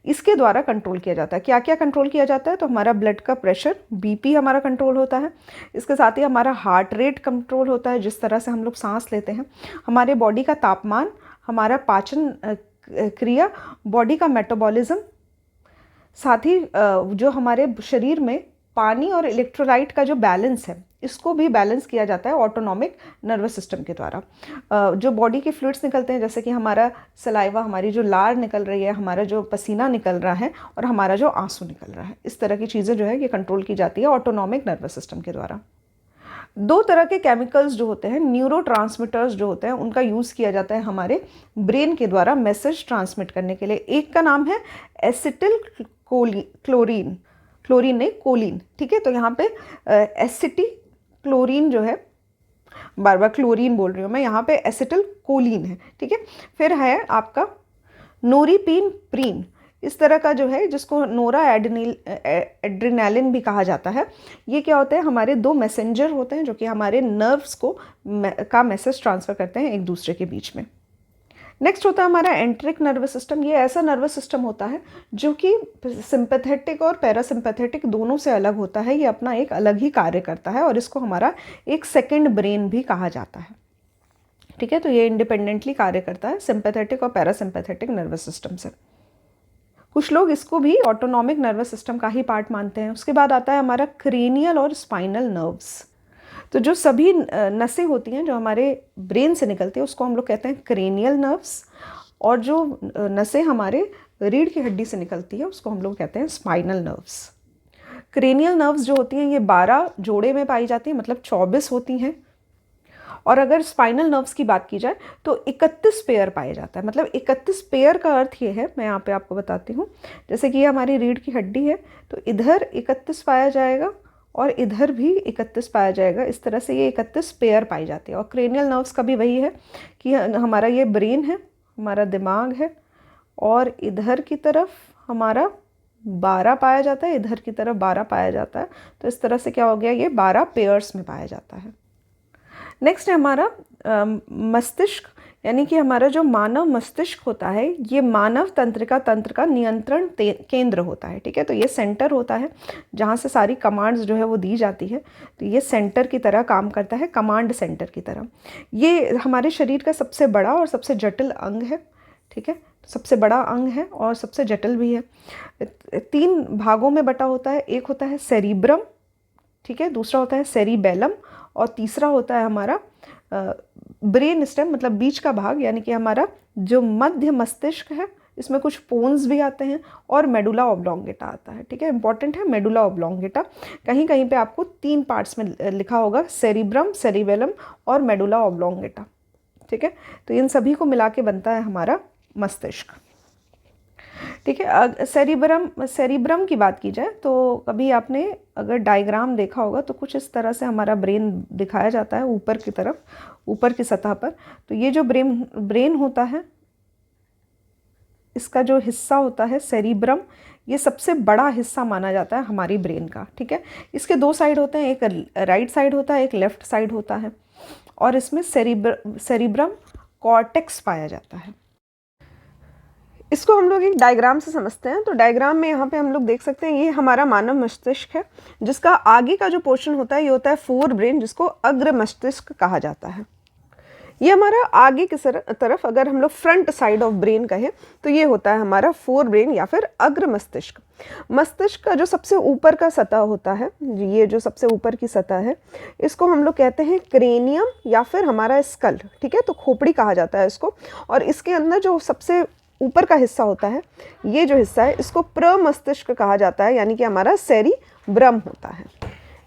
इसके द्वारा कंट्रोल किया जाता है। क्या क्या कंट्रोल किया जाता है? तो हमारा ब्लड का प्रेशर, बीपी हमारा कंट्रोल होता है। इसके साथ ही हमारा हार्ट रेट कंट्रोल होता है, जिस तरह से हम लोग सांस लेते हैं। हमारे बॉडी का तापमान, हमारा पाचन क्रिया, बॉडी का मेटाबॉलिज्म, साथ ही जो हमारे शरीर में पानी और इलेक्ट्रोलाइट का जो बैलेंस है, इसको भी बैलेंस किया जाता है ऑटोनॉमिक नर्वस सिस्टम के द्वारा। जो बॉडी के फ्लूइड्स निकलते हैं, जैसे कि हमारा सलाइवा, हमारी जो लार निकल रही है, हमारा जो पसीना निकल रहा है और हमारा जो आंसू निकल रहा है, इस तरह की चीज़ें जो है ये कंट्रोल की जाती है ऑटोनॉमिक नर्वस सिस्टम के द्वारा। दो तरह के केमिकल्स जो होते हैं, न्यूरोट्रांसमीटर्स जो होते हैं, उनका यूज़ किया जाता है हमारे ब्रेन के द्वारा मैसेज ट्रांसमिट करने के लिए। एक का नाम है एसिटिल क्लोरीन, क्लोरीन नहीं कोलिन। ठीक है, तो यहाँ पे एसिटी क्लोरीन जो है, बार बार क्लोरीन बोल रही हूँ मैं, यहाँ पे एसिटिल कोलिन है। ठीक है, फिर है आपका नोरीपीन प्रीन, इस तरह का जो है, जिसको नोरा एड्रेनालिन भी कहा जाता है। ये क्या होता है? हमारे दो मैसेंजर होते हैं जो कि हमारे नर्व्स को का मैसेज ट्रांसफ़र करते हैं एक दूसरे के बीच में। नेक्स्ट होता है हमारा एंट्रिक नर्वस सिस्टम। ये ऐसा नर्वस सिस्टम होता है जो कि सिंपैथेटिक और पैरासिम्पैथेटिक दोनों से अलग होता है। ये अपना एक अलग ही कार्य करता है और इसको हमारा एक सेकंड ब्रेन भी कहा जाता है। ठीक है, तो ये इंडिपेंडेंटली कार्य करता है सिंपैथेटिक और पैरासिम्पैथेटिक नर्वस सिस्टम से। कुछ लोग इसको भी ऑटोनॉमिक नर्वस सिस्टम का ही पार्ट मानते हैं। उसके बाद आता है हमारा क्रेनियल और स्पाइनल नर्व्स। तो जो सभी नसें होती हैं जो हमारे ब्रेन से निकलती है उसको हम लोग कहते हैं क्रेनियल नर्व्स, और जो नसें हमारे रीढ़ की हड्डी से निकलती है उसको हम लोग कहते हैं स्पाइनल नर्व्स। क्रेनियल नर्व्स जो होती हैं ये 12 जोड़े में पाई जाती हैं, मतलब 24 होती हैं। और अगर स्पाइनल नर्व्स की बात की जाए तो 31 पेयर पाए जाता है। मतलब 31 पेयर का अर्थ ये है, मैं यहाँ पे आपको बताती हूँ। जैसे कि ये हमारी रीढ़ की हड्डी है, तो इधर 31 पाया जाएगा और इधर भी 31 पाया जाएगा। इस तरह से ये 31 पेयर पाई जाती है। और क्रेनियल नर्व्स का भी वही है कि हमारा ये ब्रेन है, हमारा दिमाग है, और इधर की तरफ हमारा 12 पाया जाता है, इधर की तरफ 12 पाया जाता है। तो इस तरह से क्या हो गया, ये 12 पेयर्स में पाया जाता है। नेक्स्ट है हमारा मस्तिष्क, यानी कि हमारा जो मानव मस्तिष्क होता है ये मानव तंत्रिका तंत्र का नियंत्रण केंद्र होता है। ठीक है, तो ये सेंटर होता है जहाँ से सारी कमांड्स जो है वो दी जाती है। तो ये सेंटर की तरह काम करता है, कमांड सेंटर की तरह। ये हमारे शरीर का सबसे बड़ा और सबसे जटिल अंग है। ठीक है, सबसे बड़ा अंग है और सबसे जटिल भी है। 3 भागों में बटा होता है। एक होता है सेरिब्रम, ठीक है, दूसरा होता है सेरिबेलम, और तीसरा होता है हमारा ब्रेन स्टेम, मतलब बीच का भाग, यानी कि हमारा जो मध्य मस्तिष्क है, इसमें कुछ पोन्स भी आते हैं, और मेडुला ऑब्लोंगेटा आता है। ठीक है, इंपॉर्टेंट है मेडुला ऑब्लोंगेटा। कहीं कहीं पे आपको 3 पार्ट्स में लिखा होगा, सेरिब्रम, सेरिबेलम और मेडुला ऑब्लोंगेटा। ठीक है, तो इन सभी को मिला के बनता है हमारा मस्तिष्क। ठीक है, सेरिब्रम की बात की जाए तो कभी आपने अगर डायग्राम देखा होगा तो कुछ इस तरह से हमारा ब्रेन दिखाया जाता है ऊपर की तरफ, ऊपर की सतह पर। तो ये जो ब्रेन होता है, इसका जो हिस्सा होता है सेरिब्रम, ये सबसे बड़ा हिस्सा माना जाता है हमारी ब्रेन का, ठीक है। इसके दो साइड होते हैं, एक राइट साइड होता है, एक लेफ्ट साइड होता है, और इसमें सेरिब्रम कॉर्टेक्स पाया जाता है। इसको हम लोग एक डायग्राम से समझते हैं। तो डायग्राम में यहाँ पे हम लोग देख सकते हैं ये हमारा मानव मस्तिष्क है, जिसका आगे का जो पोर्शन होता है ये होता है फोर ब्रेन, जिसको अग्र मस्तिष्क कहा जाता है। ये हमारा आगे की तरफ अगर हम लोग फ्रंट साइड ऑफ ब्रेन कहें तो ये होता है हमारा फोर ब्रेन या फिर अग्र मस्तिष्क। मस्तिष्क का जो सबसे ऊपर का सतह होता है, ये जो सबसे ऊपर की सतह है, इसको हम लोग कहते हैं क्रेनियम या फिर हमारा स्कल, ठीक है। तो खोपड़ी कहा जाता है इसको। और इसके अंदर जो सबसे ऊपर का हिस्सा होता है, ये जो हिस्सा है, इसको प्रमस्तिष्क कहा जाता है, यानी कि हमारा सेरिब्रम होता है।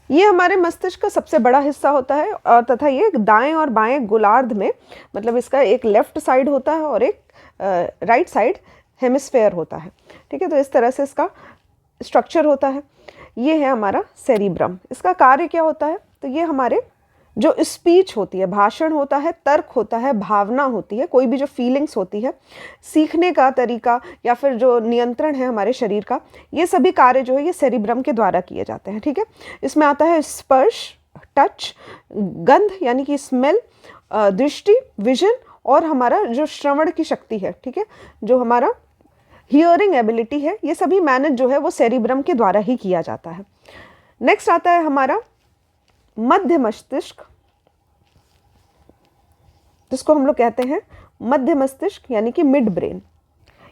ये हमारे मस्तिष्क का सबसे बड़ा हिस्सा होता है, और तथा ये दाएं और बाएं गोलार्ध में, मतलब इसका एक लेफ्ट साइड होता है और एक राइट साइड हेमिस्फेयर होता है, ठीक है। तो इस तरह से इसका स्ट्रक्चर होता है। ये है हमारा सेरिब्रम। इसका कार्य क्या होता है? तो ये हमारे जो स्पीच होती है, भाषण होता है, तर्क होता है, भावना होती है, कोई भी जो फीलिंग्स होती है, सीखने का तरीका या फिर जो नियंत्रण है हमारे शरीर का, ये सभी कार्य जो है ये सेरिब्रम के द्वारा किए जाते हैं, ठीक है। इसमें आता है स्पर्श, टच, गंध यानी कि स्मेल, दृष्टि, विजन, और हमारा जो श्रवण की शक्ति है, ठीक है, जो हमारा हियरिंग एबिलिटी है, ये सभी मैनेज जो है वो सेरिब्रम के द्वारा ही किया जाता है। नेक्स्ट आता है हमारा मध्य मस्तिष्क, जिसको हम लोग कहते हैं मध्य मस्तिष्क यानी कि मिड ब्रेन।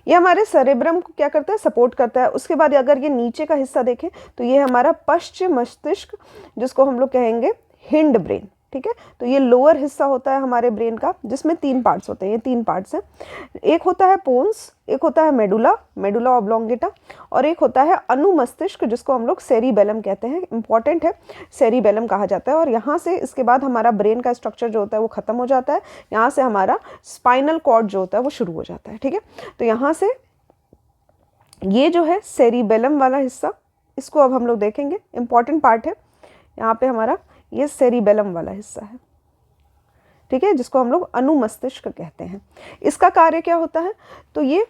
ये हमारे सेरेब्रम को क्या करता है? सपोर्ट करता है। उसके बाद अगर ये नीचे का हिस्सा देखें तो ये हमारा पश्चिम मस्तिष्क, जिसको हम लोग कहेंगे हिंड ब्रेन, ठीक है। तो ये लोअर हिस्सा होता है हमारे ब्रेन का, जिसमें तीन पार्ट्स होते हैं। ये तीन पार्ट्स हैं, एक होता है पोन्स, एक होता है मेडुला ऑब्लोंगेटा, और एक होता है अनुमस्तिष्क, जिसको हम लोग सेरिबेलम कहते हैं। इंपॉर्टेंट है, सेरिबेलम कहा जाता है। और यहाँ से इसके बाद हमारा ब्रेन का स्ट्रक्चर जो होता है वो खत्म हो जाता है। यहाँ से हमारा स्पाइनल कॉर्ड जो होता है वो शुरू हो जाता है, ठीक है। तो यहाँ से ये जो है सेरिबेलम वाला हिस्सा, इसको अब हम लोग देखेंगे। इंपॉर्टेंट पार्ट है यहाँ पे हमारा, ये सेरिबेलम वाला हिस्सा है, ठीक है, जिसको हम लोग अनुमस्तिष्क कहते हैं। इसका कार्य क्या होता है? तो ये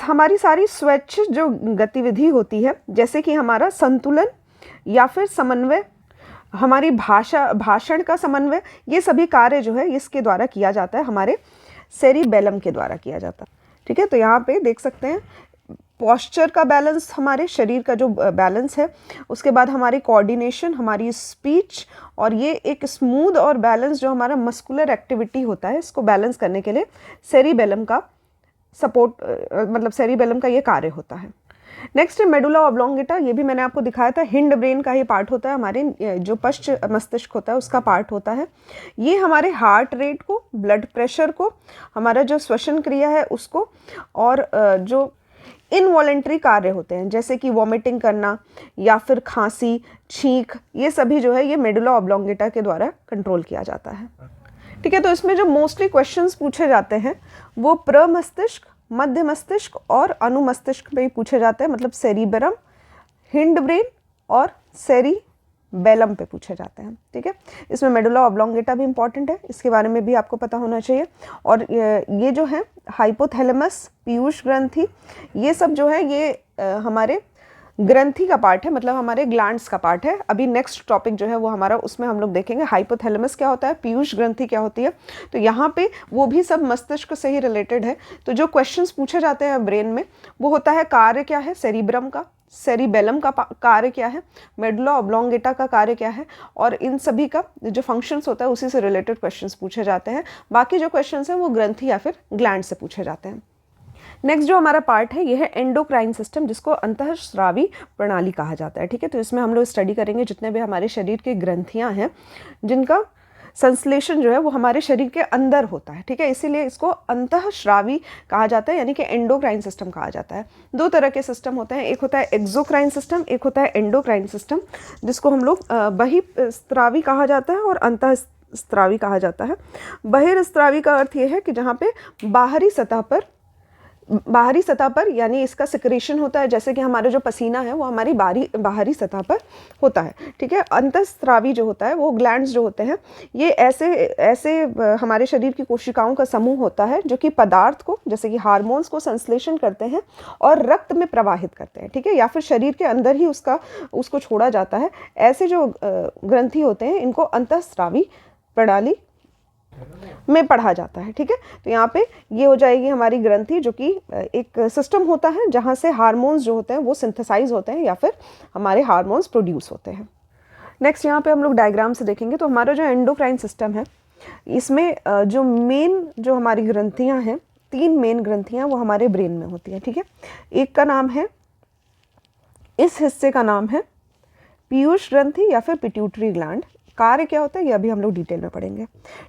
हमारी सारी स्वैच्छिक जो गतिविधि होती है, जैसे कि हमारा संतुलन या फिर समन्वय, हमारी भाषण का समन्वय, ये सभी कार्य जो है इसके द्वारा किया जाता है, हमारे सेरिबेलम के द्वारा किया जाता है, ठीक है। तो यहाँ पे देख सकते हैं पॉस्चर का बैलेंस, हमारे शरीर का जो बैलेंस है, उसके बाद हमारी कोऑर्डिनेशन, हमारी स्पीच, और ये एक स्मूथ और बैलेंस जो हमारा मस्कुलर एक्टिविटी होता है, इसको बैलेंस करने के लिए सेरिबेलम का सपोर्ट, मतलब सेरिबेलम का ये कार्य होता है। नेक्स्ट है मेडुला ऑब्लोंगेटा। ये भी मैंने आपको दिखाया था, हिंड ब्रेन का ही पार्ट होता है, हमारे जो पश्चिम मस्तिष्क होता है उसका पार्ट होता है। ये हमारे हार्ट रेट को, ब्लड प्रेशर को, हमारा जो श्वसन क्रिया है उसको, और जो इनवॉलेंट्री कार्य होते हैं जैसे कि वॉमिटिंग करना या फिर खांसी, छींक, ये सभी जो है ये मेडुला ऑब्लोंगेटा के द्वारा कंट्रोल किया जाता है, ठीक है। तो इसमें जो मोस्टली क्वेश्चंस पूछे जाते हैं वो प्रमस्तिष्क, मध्य मस्तिष्क और अनुमस्तिष्क पे ही पूछे जाते हैं, मतलब सेरिबेरम, हिंड ब्रेन और सेरिबेलम पे पूछे जाते हैं, ठीक है। इसमें मेडुला ऑब्लोंगेटा भी इंपॉर्टेंट है, इसके बारे में भी आपको पता होना चाहिए। और ये जो है हाइपोथैलेमस, पीयूष ग्रंथि, ये सब जो है ये हमारे ग्रंथि का पार्ट है, मतलब हमारे ग्लैंड्स का पार्ट है। अभी नेक्स्ट टॉपिक जो है वो हमारा, उसमें हम लोग देखेंगे हाइपोथैलेमस क्या होता है, पीयूष ग्रंथि क्या होती है। तो यहाँ पे वो भी सब मस्तिष्क से ही रिलेटेड है। तो जो क्वेश्चंस पूछे जाते हैं ब्रेन में वो होता है कार्य क्या है सेरिब्रम का, सेरिबेलम का कार्य क्या है, मेडुला ऑब्लोंगेटा का कार्य क्या है, और इन सभी का जो फंक्शंस होता है उसी से रिलेटेड क्वेश्चंस पूछे जाते हैं। बाकी जो क्वेश्चंस हैं वो ग्रंथि या फिर ग्लैंड से पूछे जाते हैं। नेक्स्ट जो हमारा पार्ट है ये है एंडोक्राइन सिस्टम, जिसको अंतःस्रावी प्रणाली कहा जाता है, ठीक है। तो इसमें हम लोग स्टडी करेंगे जितने भी हमारे शरीर के ग्रंथियां हैं जिनका संश्लेषण जो है वो हमारे शरीर के अंदर होता है, ठीक है। इसीलिए इसको अंतःस्रावी कहा जाता है, यानी कि एंडोक्राइन सिस्टम कहा जाता है। दो तरह के सिस्टम होते हैं, एक होता है एक्सोक्राइन सिस्टम, एक होता है एंडोक्राइन सिस्टम, जिसको हम लोग बहिस्रावी कहा जाता है और अंतःस्रावी कहा जाता है। बहिर्स्रावी का अर्थ ये है कि जहाँ पे बाहरी सतह पर बाहरी सतह पर, यानी इसका सिक्रेशन होता है, जैसे कि हमारा जो पसीना है वो हमारी बाहरी सतह पर होता है, ठीक है। अंतःस्रावी जो होता है वो ग्लैंड्स जो होते हैं ये ऐसे हमारे शरीर की कोशिकाओं का समूह होता है जो कि पदार्थ को, जैसे कि हार्मोन्स को संश्लेषण करते हैं और रक्त में प्रवाहित करते हैं, ठीक है, या फिर शरीर के अंदर ही उसको छोड़ा जाता है। ऐसे जो ग्रंथि होते हैं इनको अंतःस्रावी प्रणाली में पढ़ा जाता है, ठीक है। तो यहाँ पे ये हो जाएगी हमारी ग्रंथि, जो कि एक सिस्टम होता है जहाँ से हार्मोन्स जो होते हैं वो सिंथेसाइज होते हैं या फिर हमारे हार्मोन्स प्रोड्यूस होते हैं। नेक्स्ट यहाँ पे हम लोग डायग्राम से देखेंगे तो हमारा जो एंडोक्राइन सिस्टम है इसमें जो हमारी ग्रंथियाँ हैं, 3 मेन ग्रंथियाँ वो हमारे ब्रेन में होती हैं, ठीक है। एक का नाम है, इस हिस्से का नाम है पीयूष ग्रंथि या फिर पिट्यूटरी ग्लैंड। कार्य क्या होता है ये अभी हम लोग डिटेल में पढ़ेंगे,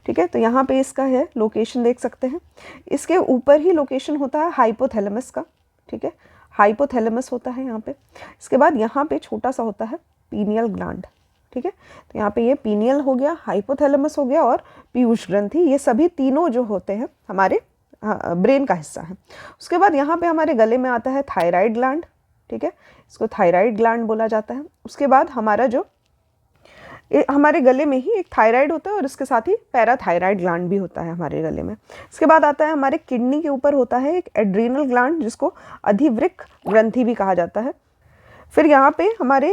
ठीक है। तो यहाँ पे इसका है लोकेशन देख सकते हैं, इसके ऊपर ही लोकेशन होता है हाइपोथैलेमस का, ठीक है, हाइपोथैलेमस होता है यहाँ पे। इसके बाद यहाँ पे छोटा सा होता है पीनियल ग्लैंड, ठीक है। तो यहाँ पे ये पीनियल हो गया, हाइपोथैलेमस हो गया और पीयूष ग्रंथि, ये सभी तीनों जो होते हैं हमारे ब्रेन का हिस्सा है। उसके बाद यहाँ पे हमारे गले में आता है थायराइड ग्लैंड, ठीक है, इसको थायराइड ग्लैंड बोला जाता है। उसके बाद हमारे गले में ही एक थायराइड होता है और इसके साथ ही पैराथायराइड ग्लैंड भी होता है हमारे गले में। इसके बाद आता है हमारे किडनी के ऊपर होता है एक एड्रीनल ग्लैंड जिसको अधिवृक्क ग्रंथि भी कहा जाता है। फिर यहाँ पे हमारे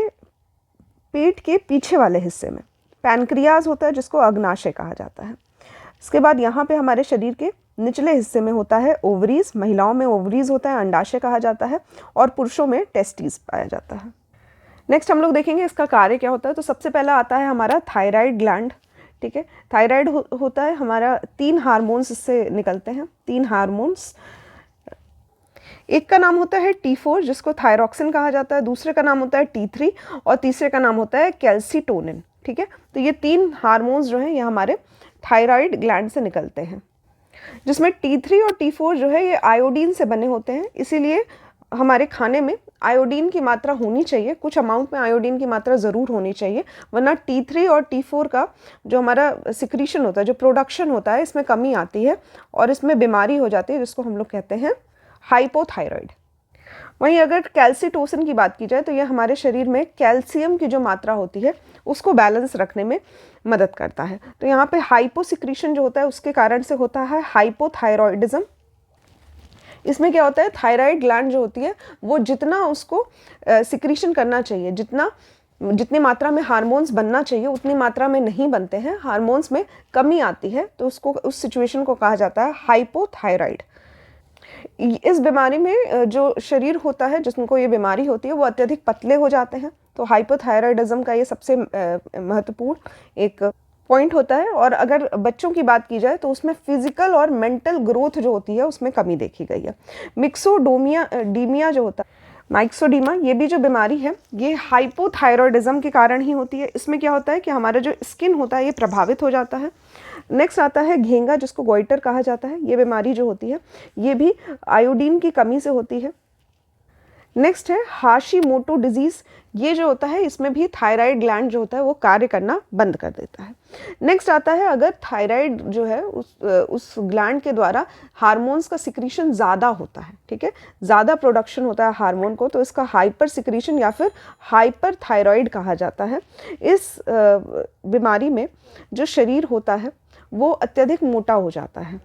पेट के पीछे वाले हिस्से में पैनक्रियाज होता है जिसको अग्नाशय कहा जाता है। इसके बाद यहाँ पे हमारे शरीर के निचले हिस्से में होता है ओवरीज, महिलाओं में ओवरीज होता है, अंडाशय कहा जाता है, और पुरुषों में टेस्टिस पाया जाता है। नेक्स्ट हम लोग देखेंगे इसका कार्य क्या होता है। तो सबसे पहला आता है हमारा थायराइड ग्लैंड, ठीक है। थायराइड होता है हमारा, 3 हार्मोन्स इससे निकलते हैं, 3 हार्मोन्स। एक का नाम होता है T4 जिसको थायरॉक्सिन कहा जाता है, दूसरे का नाम होता है T3 और तीसरे का नाम होता है कैल्सीटोनिन, ठीक है। तो ये 3 हार्मोन्स जो हैं ये हमारे थायराइड ग्लैंड से निकलते हैं, जिसमें T3 और T4 जो है ये आयोडीन से बने होते हैं, इसीलिए हमारे खाने में आयोडीन की मात्रा होनी चाहिए, कुछ अमाउंट में आयोडीन की मात्रा ज़रूर होनी चाहिए, वरना T3 और T4 का जो हमारा सिक्रीशन होता है, जो प्रोडक्शन होता है, इसमें कमी आती है और इसमें बीमारी हो जाती है जिसको हम लोग कहते हैं हाइपोथायराइड। वहीं अगर कैल्सीटोसिन की बात की जाए तो यह हमारे शरीर में कैल्शियम की जो मात्रा होती है उसको बैलेंस रखने में मदद करता है। तो यहाँ पे हाइपो सिक्रीशन जो होता है उसके कारण से होता है हाइपोथायरॉइडिज्म। इसमें क्या होता है, थायराइड ग्लैंड जो होती है वो जितना उसको सिक्रीशन करना चाहिए, जितनी मात्रा में हार्मोन्स बनना चाहिए उतनी मात्रा में नहीं बनते हैं, हार्मोन्स में कमी आती है, तो उस सिचुएशन को कहा जाता है हाइपोथायराइड। इस बीमारी में जो शरीर होता है जिनको ये बीमारी होती है वो अत्यधिक पतले हो जाते हैं। तो हाइपोथायराइडिज्म का ये सबसे महत्वपूर्ण एक पॉइंट होता है। और अगर बच्चों की बात की जाए तो उसमें फिजिकल और मेंटल ग्रोथ जो होती है उसमें कमी देखी गई है। मिक्सोडीमिया जो होता है, माइक्सोडीमा, ये भी जो बीमारी है ये हाइपोथायरॉइडिज्म के कारण ही होती है। इसमें क्या होता है कि हमारा जो स्किन होता है ये प्रभावित हो जाता है। नेक्स्ट आता है घेंगा जिसको गोइटर कहा जाता है, ये बीमारी जो होती है ये भी आयोडीन की कमी से होती है। नेक्स्ट है हाशिमोटो डिजीज़, ये जो होता है इसमें भी थायराइड ग्लैंड जो होता है वो कार्य करना बंद कर देता है। नेक्स्ट आता है अगर थायराइड जो है उस ग्लैंड के द्वारा हार्मोन्स का सिक्रीशन ज़्यादा होता है, ठीक है, ज़्यादा प्रोडक्शन होता है हार्मोन को, तो इसका हाइपर सिक्रीशन या फिर हाइपर थायराइड कहा जाता है। इस बीमारी में जो शरीर होता है वो अत्यधिक मोटा हो जाता है।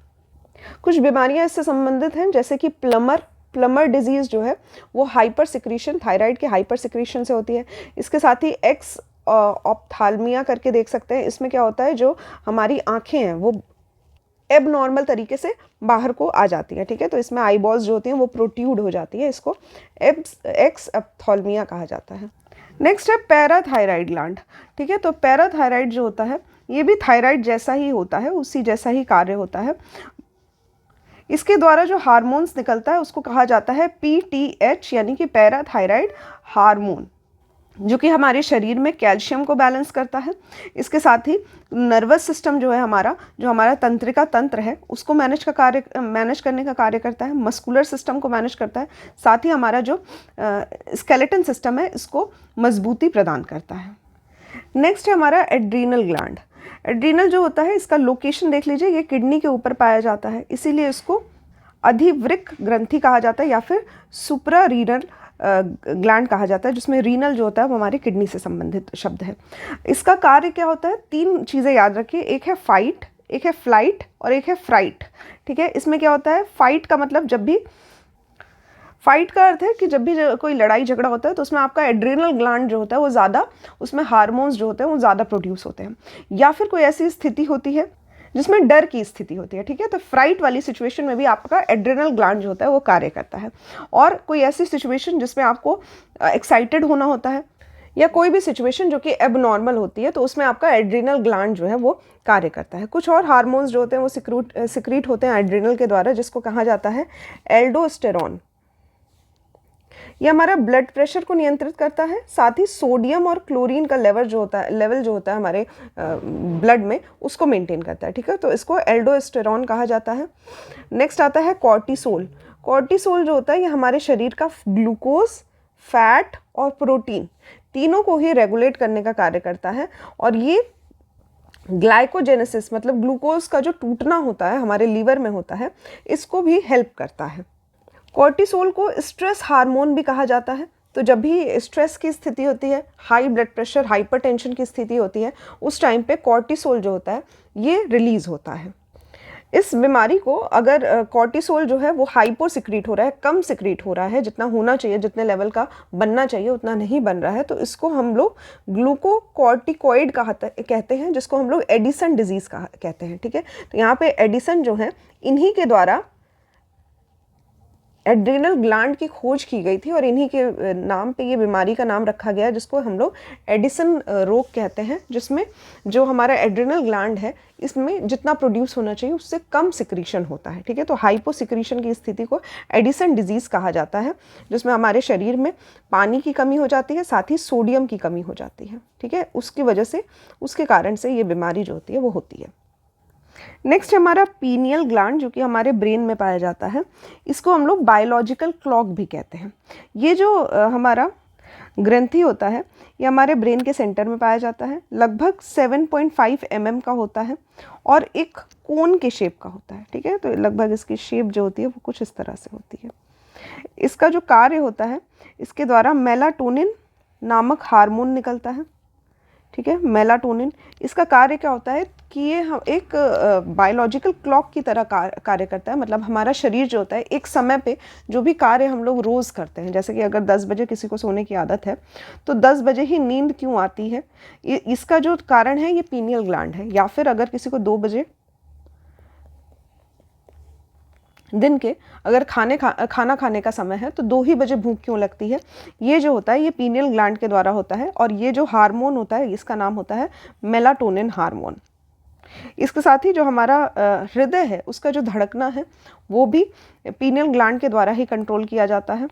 कुछ बीमारियां इससे संबंधित हैं जैसे कि प्लमर डिजीज़ जो है वो हाइपर सिक्रीशन, थायराइड के हाइपर सिक्रीशन से होती है। इसके साथ ही एक्स ऑप्थाल्मिया करके देख सकते हैं, इसमें क्या होता है जो हमारी आँखें हैं वो एब नॉर्मल तरीके से बाहर को आ जाती है, ठीक है, तो इसमें आई बॉल्स जो होती हैं वो प्रोट्यूड हो जाती है, इसको एक्स ऑप्थाल्मिया कहा जाता है। नेक्स्ट है पैराथायराइड ग्लैंड, ठीक है। तो पैराथायराइड जो होता है ये भी थायराइड जैसा ही होता है, उसी जैसा ही कार्य होता है। इसके द्वारा जो हार्मोन्स निकलता है उसको कहा जाता है PTH यानी कि पैराथायराइड हार्मोन, जो कि हमारे शरीर में कैल्शियम को बैलेंस करता है। इसके साथ ही नर्वस सिस्टम जो है जो हमारा तंत्रिका तंत्र है उसको मैनेज करने का कार्य करता है, मस्कुलर सिस्टम को मैनेज करता है, साथ ही हमारा जो स्केलेटन सिस्टम है इसको मजबूती प्रदान करता है। नेक्स्ट है हमारा एड्रीनल ग्लैंड। एड्रीनल जो होता है इसका लोकेशन देख लीजिए, ये किडनी के ऊपर पाया जाता है, इसीलिए इसको अधिवृक्क ग्रंथि कहा जाता है या फिर सुप्रारीनल ग्लैंड कहा जाता है, जिसमें रीनल जो होता है वो हमारी किडनी से संबंधित शब्द है। इसका कार्य क्या होता है, 3 चीज़ें याद रखिए, एक है फाइट, एक है फ्लाइट और एक है फ्राइट। ठीक है, इसमें क्या होता है, फाइट का मतलब जब भी, फाइट का अर्थ है कि जब भी कोई लड़ाई झगड़ा होता है तो उसमें आपका एड्रिनल ग्लैंड जो होता है वो ज़्यादा, उसमें हार्मोन्स जो होते हैं वो ज़्यादा प्रोड्यूस होते हैं, या फिर कोई ऐसी स्थिति होती है जिसमें डर की स्थिति होती है। ठीक है, तो फ्राइट वाली सिचुएशन में भी आपका एड्रिनल ग्लैंड जो होता है वो कार्य करता है। और कोई ऐसी सिचुएशन जिसमें आपको एक्साइटेड होना होता है या कोई भी सिचुएशन जो कि एबनॉर्मल होती है तो उसमें आपका एड्रिनल ग्लैंड जो है वो कार्य करता है। कुछ और हार्मोन्स जो होते हैं वो सिक्रीट होते हैं एड्रिनल के द्वारा, जिसको कहा जाता है एल्डोस्टेरॉन। ये हमारा ब्लड प्रेशर को नियंत्रित करता है, साथ ही सोडियम और क्लोरीन का लेवल जो होता है हमारे ब्लड में उसको मेंटेन करता है। ठीक है, तो इसको एल्डोस्टेरॉन कहा जाता है। नेक्स्ट आता है कॉर्टिसोल। कॉर्टिसोल जो होता है ये हमारे शरीर का ग्लूकोज, फैट और प्रोटीन तीनों को ही रेगुलेट करने का कार्य करता है, और ये ग्लाइकोजेनेसिस मतलब ग्लूकोज का जो टूटना होता है हमारे लीवर में होता है, इसको भी हेल्प करता है। कॉर्टिसोल को स्ट्रेस हार्मोन भी कहा जाता है। तो जब भी स्ट्रेस की स्थिति होती है, हाई ब्लड प्रेशर, हाइपरटेंशन की स्थिति होती है, उस टाइम पे कॉर्टिसोल जो होता है ये रिलीज होता है। इस बीमारी को अगर कॉर्टिसोल जो है वो हाइपो सिक्रीट हो रहा है, कम सिक्रीट हो रहा है, जितना होना चाहिए, जितने लेवल का बनना चाहिए उतना नहीं बन रहा है, तो इसको हम लोग ग्लूकोकॉर्टिकॉइड कहते हैं, जिसको हम लोग एडिसन डिजीज़ कहते हैं। ठीक है, तो यहाँ पे एडिसन जो है इन्हीं के द्वारा एड्रिनल ग्लैंड की खोज की गई थी और इन्हीं के नाम पे ये बीमारी का नाम रखा गया, जिसको हम लोग एडिसन रोग कहते हैं, जिसमें जो हमारा एड्रिनल ग्लैंड है इसमें जितना प्रोड्यूस होना चाहिए उससे कम सिक्रीशन होता है। ठीक है, तो हाइपो सिक्रीशन की स्थिति को एडिसन डिजीज़ कहा जाता है, जिसमें हमारे शरीर में पानी की कमी हो जाती है, साथ ही सोडियम की कमी हो जाती है। ठीक है, उसकी वजह से, उसके कारण से ये बीमारी जो होती है वो होती है। नेक्स्ट हमारा पीनियल ग्लैंड, जो कि हमारे ब्रेन में पाया जाता है, इसको हम लोग बायोलॉजिकल क्लॉक भी कहते हैं। ये जो हमारा ग्रंथि होता है ये हमारे ब्रेन के सेंटर में पाया जाता है, लगभग 7.5 mm का होता है और एक कोन के शेप का होता है। ठीक है, तो लगभग इसकी शेप जो होती है वो कुछ इस तरह से होती है। इसका जो कार्य होता है, इसके द्वारा मेलाटोनिन नामक हार्मोन निकलता है। ठीक है, मेलाटोनिन, इसका कार्य क्या होता है कि ये एक बायोलॉजिकल क्लॉक की तरह कार्य करता है। मतलब हमारा शरीर जो होता है एक समय पे जो भी कार्य हम लोग रोज़ करते हैं, जैसे कि अगर 10 बजे किसी को सोने की आदत है तो 10 बजे ही नींद क्यों आती है, इसका जो कारण है ये पीनियल ग्लैंड है। या फिर अगर किसी को 2 बजे दिन के अगर खाना खाने का समय है तो 2 ही बजे भूख क्यों लगती है, ये जो होता है ये पीनियल ग्लैंड के द्वारा होता है। और ये जो हार्मोन होता है इसका नाम होता है मेलाटोनिन हार्मोन। इसके साथ ही जो हमारा हृदय है उसका जो धड़कना है वो भी पीनियल ग्लैंड के द्वारा ही कंट्रोल किया जाता है।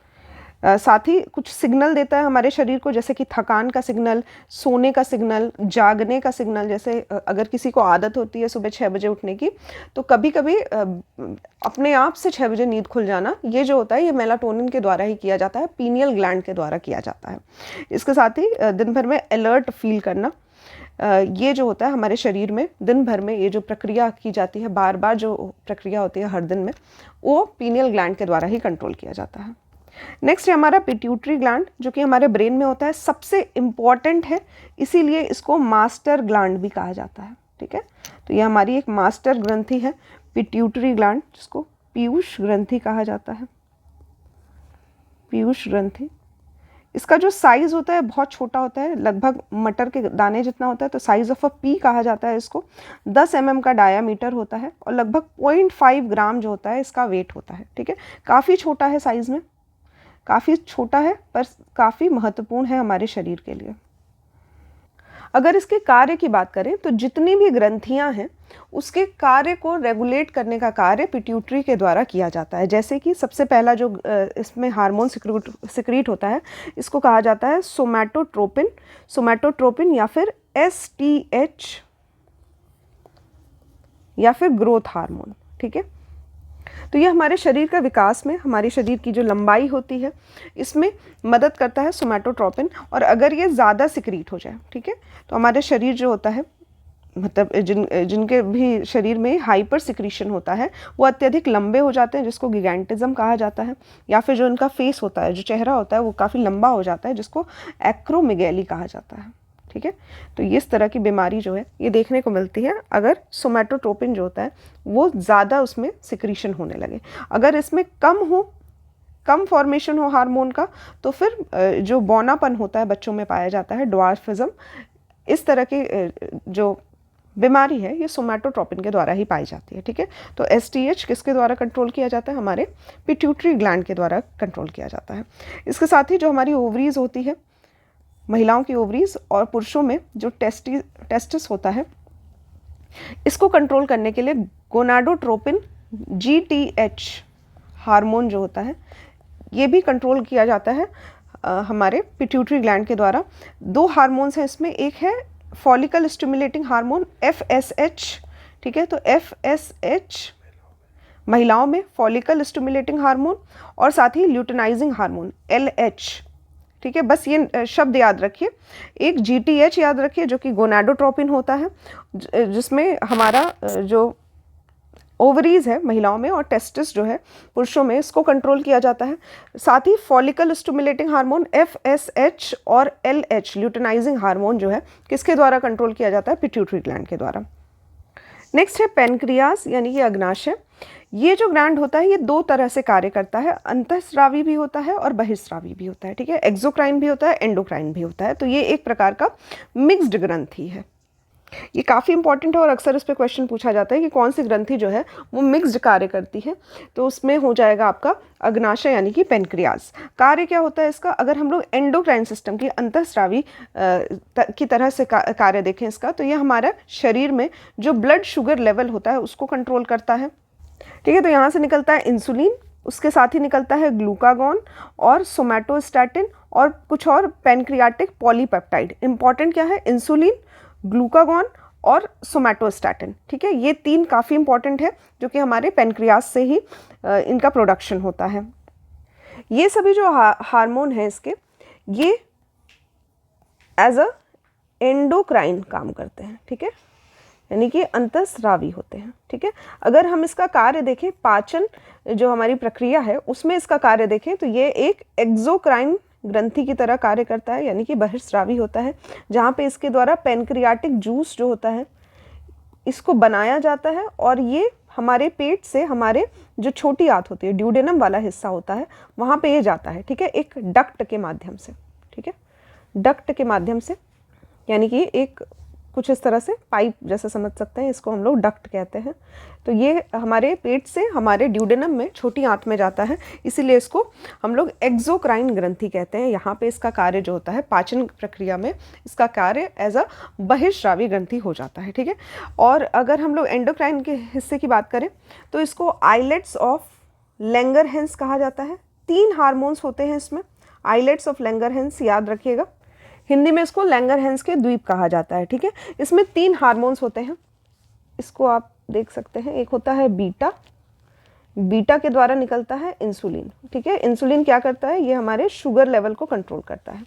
साथ ही कुछ सिग्नल देता है हमारे शरीर को, जैसे कि थकान का सिग्नल, सोने का सिग्नल, जागने का सिग्नल। जैसे अगर किसी को आदत होती है सुबह 6 बजे उठने की, तो कभी कभी अपने आप से 6 बजे नींद खुल जाना, ये जो होता है ये मेलाटोनिन के द्वारा ही किया जाता है, पीनियल ग्लैंड के द्वारा किया जाता है। इसके साथ ही दिन भर में अलर्ट फील करना, ये जो होता है हमारे शरीर में दिन भर में ये जो प्रक्रिया की जाती है, बार बार जो प्रक्रिया होती है हर दिन में, वो पीनियल ग्लैंड के द्वारा ही कंट्रोल किया जाता है। नेक्स्ट है हमारा पिट्यूटरी ग्लैंड, जो कि हमारे ब्रेन में होता है, सबसे इम्पॉर्टेंट है, इसीलिए इसको मास्टर ग्लैंड भी कहा जाता है। ठीक है, तो ये हमारी एक मास्टर ग्रंथि है पिट्यूटरी ग्लैंड, जिसको पीयूष ग्रंथि कहा जाता है। पीयूष ग्रंथि, इसका जो साइज़ होता है बहुत छोटा होता है, लगभग मटर के दाने जितना होता है, तो साइज़ ऑफ अ पी कहा जाता है इसको। 10 mm का डायामीटर होता है और लगभग 0.5 ग्राम जो होता है इसका वेट होता है। ठीक है, काफ़ी छोटा है, साइज़ में काफ़ी छोटा है पर काफ़ी महत्वपूर्ण है हमारे शरीर के लिए। अगर इसके कार्य की बात करें तो जितनी भी ग्रंथियां हैं उसके कार्य को रेगुलेट करने का कार्य पिट्यूटरी के द्वारा किया जाता है। जैसे कि सबसे पहला जो इसमें हार्मोन सिक्रीट होता है इसको कहा जाता है सोमैटोट्रोपिन, सोमैटोट्रोपिन या फिर STH या फिर ग्रोथ हार्मोन। ठीक है, तो ये हमारे शरीर का विकास में, हमारे शरीर की जो लंबाई होती है इसमें मदद करता है सोमैटोट्रोपिन। और अगर ये ज़्यादा सिक्रीट हो जाए, ठीक है, तो हमारे शरीर जो होता है मतलब जिनके भी शरीर में हाइपर सिक्रीशन होता है वो अत्यधिक लंबे हो जाते हैं, जिसको गिगैंटिज्म कहा जाता है। या फिर जो इनका फेस होता है, जो चेहरा होता है, वो काफ़ी लंबा हो जाता है, जिसको एक्रोमेगैली कहा जाता है। ठीक है, तो इस तरह की बीमारी जो है ये देखने को मिलती है अगर सोमैटोट्रोपिन जो होता है वो ज़्यादा उसमें सिक्रीशन होने लगे। अगर इसमें कम फॉर्मेशन हो हार्मोन का, तो फिर जो बौनापन होता है बच्चों में पाया जाता है, ड्वार्फिज्म, इस तरह की जो बीमारी है ये सोमैटोट्रोपिन के द्वारा ही पाई जाती है। ठीक है, तो एसटीएच किसके द्वारा कंट्रोल किया जाता है? हमारे पिट्यूटरी ग्लैंड के द्वारा कंट्रोल किया जाता है। इसके साथ ही जो हमारी ओवरीज होती है, महिलाओं की ओवरीज, और पुरुषों में जो टेस्टिस होता है, इसको कंट्रोल करने के लिए गोनाडोट्रोपिन GTH हार्मोन जो होता है ये भी कंट्रोल किया जाता है हमारे पिट्यूटरी ग्लैंड के द्वारा। 2 हार्मोन्स हैं इसमें, एक है फॉलिकल स्टिमुलेटिंग हार्मोन FSH। ठीक है, तो FSH महिलाओं में फॉलिकल स्टिमुलेटिंग हार्मोन, और साथ ही ल्यूटेनाइजिंग हार्मोन LH। ठीक है, बस ये शब्द याद रखिए। एक GTH याद रखिए जो कि गोनाडोट्रोपिन होता है, जिसमें हमारा जो ओवरीज है महिलाओं में और टेस्टिस जो है पुरुषों में, इसको कंट्रोल किया जाता है। साथ ही फॉलिकल स्टिमुलेटिंग हार्मोन FSH और LH ल्यूटेनाइजिंग हार्मोन जो है किसके द्वारा कंट्रोल किया जाता है? पिट्यूटरी ग्लैंड के द्वारा। नेक्स्ट है पेनक्रियास यानी कि अग्नाशय। ये जो ग्लैंड होता है ये 2 तरह से कार्य करता है, अंतःस्रावी भी होता है और बहिर्स्रावी भी होता है। ठीक है, एक्सोक्राइन भी होता है, एंडोक्राइन भी होता है। तो ये एक प्रकार का मिक्स्ड ग्रंथि है। ये काफ़ी इंपॉर्टेंट है और अक्सर इस पे क्वेश्चन पूछा जाता है कि कौन सी ग्रंथि जो है वो मिक्स्ड कार्य करती है, तो उसमें हो जाएगा आपका अग्नाशय यानी कि पेनक्रियास। कार्य क्या होता है इसका? अगर हम लोग एंडोक्राइन सिस्टम की अंतःस्रावी की तरह से कार्य देखें इसका, तो ये हमारा शरीर में जो ब्लड शुगर लेवल होता है उसको कंट्रोल करता है। ठीक है, तो यहाँ से निकलता है इंसुलिन, उसके साथ ही निकलता है ग्लूकागॉन और सोमैटोस्टैटिन और कुछ और पेनक्रियाटिक पॉलीपेप्टाइड। इंपॉर्टेंट क्या है? इंसुलिन, ग्लूकागॉन और सोमैटोस्टैटिन। ठीक है, ये 3 काफ़ी इंपॉर्टेंट है जो कि हमारे पेनक्रियास से ही इनका प्रोडक्शन होता है। ये सभी जो हार्मोन है इसके, ये एज अ एंडोक्राइन काम करते हैं। ठीक है, यानी कि अंतःस्रावी होते हैं। ठीक है, अगर हम इसका कार्य देखें, पाचन जो हमारी प्रक्रिया है उसमें इसका कार्य देखें, तो ये एक एक्सोक्राइन ग्रंथि की तरह कार्य करता है, यानी कि बहिर्स्रावी होता है, जहाँ पे इसके द्वारा पेनक्रियाटिक जूस जो होता है इसको बनाया जाता है, और ये हमारे पेट से हमारे जो छोटी आंत होती है, ड्यूडेनम वाला हिस्सा होता है, वहाँ पे ये जाता है। ठीक है, एक डक्ट के माध्यम से। ठीक है, डक्ट के माध्यम से, यानी कि एक कुछ इस तरह से पाइप जैसे समझ सकते हैं, इसको हम लोग डक्ट कहते हैं। तो ये हमारे पेट से हमारे ड्यूडेनम में छोटी आंत में जाता है, इसीलिए इसको हम लोग एक्सोक्राइन ग्रंथि कहते हैं। यहाँ पे इसका कार्य जो होता है पाचन प्रक्रिया में, इसका कार्य एज अ बहिर्स्रावी ग्रंथि हो जाता है। ठीक है, और अगर हम लोग एंडोक्राइन के हिस्से की बात करें तो इसको आइलेट्स ऑफ लैंगरहैंस कहा जाता है। 3 हार्मोन्स होते हैं इसमें, आइलेट्स ऑफ लैंगरहैंस याद रखिएगा, हिंदी में इसको लैंगरहैंस के द्वीप कहा जाता है। ठीक है, इसमें 3 हार्मोन्स होते हैं, इसको आप देख सकते हैं। एक होता है बीटा, बीटा के द्वारा निकलता है इंसुलिन। ठीक है, इंसुलिन क्या करता है? ये हमारे शुगर लेवल को कंट्रोल करता है।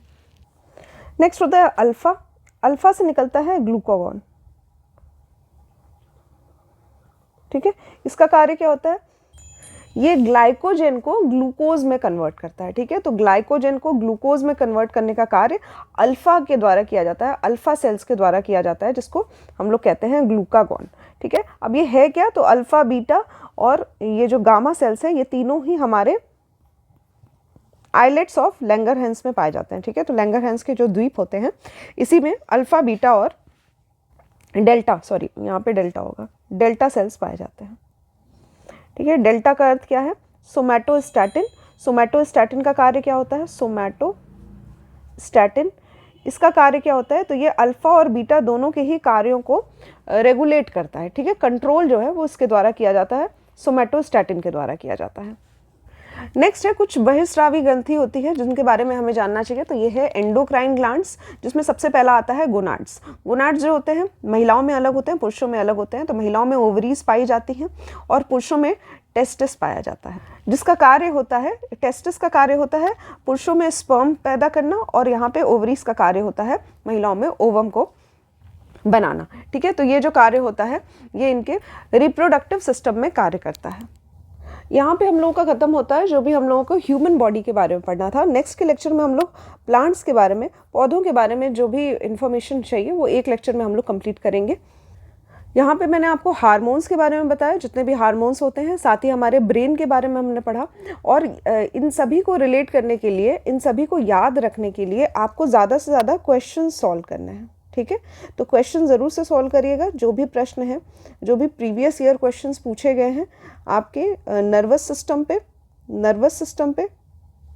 नेक्स्ट होता है अल्फा, अल्फा से निकलता है ग्लूकागॉन। ठीक है, इसका कार्य क्या होता है? ये ग्लाइकोजन को ग्लूकोज में कन्वर्ट करता है। ठीक है, तो ग्लाइकोजन को ग्लूकोज में कन्वर्ट करने का कार्य अल्फा के द्वारा किया जाता है, अल्फा सेल्स के द्वारा किया जाता है, जिसको हम लोग कहते हैं ग्लूकागॉन। ठीक है, अब ये है क्या? तो अल्फा, बीटा और ये जो गामा सेल्स हैं, ये तीनों ही हमारे आइलेट्स ऑफ लैंगरहैंस में पाए जाते हैं। ठीक है, तो लैंगरहैंस के जो द्वीप होते हैं इसी में अल्फा, बीटा और डेल्टा, सॉरी यहाँ पे डेल्टा होगा, डेल्टा सेल्स पाए जाते हैं। ठीक है, डेल्टा का अर्थ क्या है? सोमैटोस्टैटिन। सोमैटोस्टैटिन का कार्य क्या होता है? सोमैटोस्टैटिन, इसका कार्य क्या होता है? तो ये अल्फा और बीटा दोनों के ही कार्यों को रेगुलेट करता है। ठीक है, कंट्रोल जो है वो इसके द्वारा किया जाता है, सोमैटोस्टैटिन के द्वारा किया जाता है। नेक्स्ट है कुछ बहिर्स्रावी ग्रंथि होती है जिनके बारे में हमें जानना चाहिए, तो ये है एंडोक्राइन ग्लैंड्स, जिसमें सबसे पहला आता है गोनाड्स। गोनाड्स जो होते हैं महिलाओं में अलग होते हैं, पुरुषों में अलग होते हैं। तो महिलाओं में ओवरीज पाई जाती हैं और पुरुषों में टेस्टिस पाया जाता है, जिसका कार्य होता है, टेस्टिस का कार्य होता है पुरुषों में स्पर्म पैदा करना, और यहाँ पे ओवरीज का कार्य होता है महिलाओं में ओवम को बनाना। ठीक है, तो ये जो कार्य होता है ये इनके रिप्रोडक्टिव सिस्टम में कार्य करता है। यहाँ पे हम लोगों का ख़त्म होता है जो भी हम लोगों को ह्यूमन बॉडी के बारे में पढ़ना था। नेक्स्ट के लेक्चर में हम लोग प्लांट्स के बारे में, पौधों के बारे में जो भी इन्फॉर्मेशन चाहिए वो एक लेक्चर में हम लोग कंप्लीट करेंगे। यहाँ पे मैंने आपको हार्मोन्स के बारे में बताया, जितने भी हार्मोन्स होते हैं, साथ ही हमारे ब्रेन के बारे में हमने पढ़ा। और इन सभी को रिलेट करने के लिए, इन सभी को याद रखने के लिए आपको ज़्यादा से ज़्यादा क्वेश्चन सॉल्व करना है। ठीक है, तो क्वेश्चन ज़रूर से सॉल्व करिएगा। जो भी प्रश्न है, जो भी प्रीवियस ईयर क्वेश्चंस पूछे गए हैं आपके नर्वस सिस्टम पे,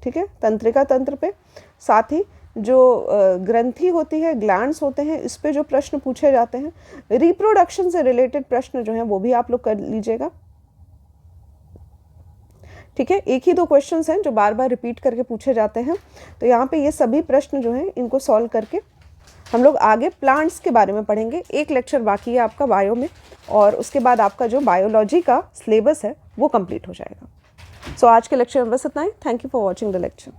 ठीक है, तंत्रिका तंत्र पे, साथ ही जो ग्रंथि होती है, ग्लैंड्स होते हैं, इस पे जो प्रश्न पूछे जाते हैं, रिप्रोडक्शन से रिलेटेड प्रश्न जो हैं वो भी आप लोग कर लीजिएगा। ठीक है, एक ही दो क्वेश्चंस हैं जो बार बार रिपीट करके पूछे जाते हैं, तो यहाँ पे ये सभी प्रश्न जो हैं इनको सॉल्व करके हम लोग आगे प्लांट्स के बारे में पढ़ेंगे। एक लेक्चर बाकी है आपका बायो में, और उसके बाद आपका जो बायोलॉजी का सिलेबस है वो कंप्लीट हो जाएगा। सो आज के लेक्चर में बस इतना ही। Thank you for watching the lecture.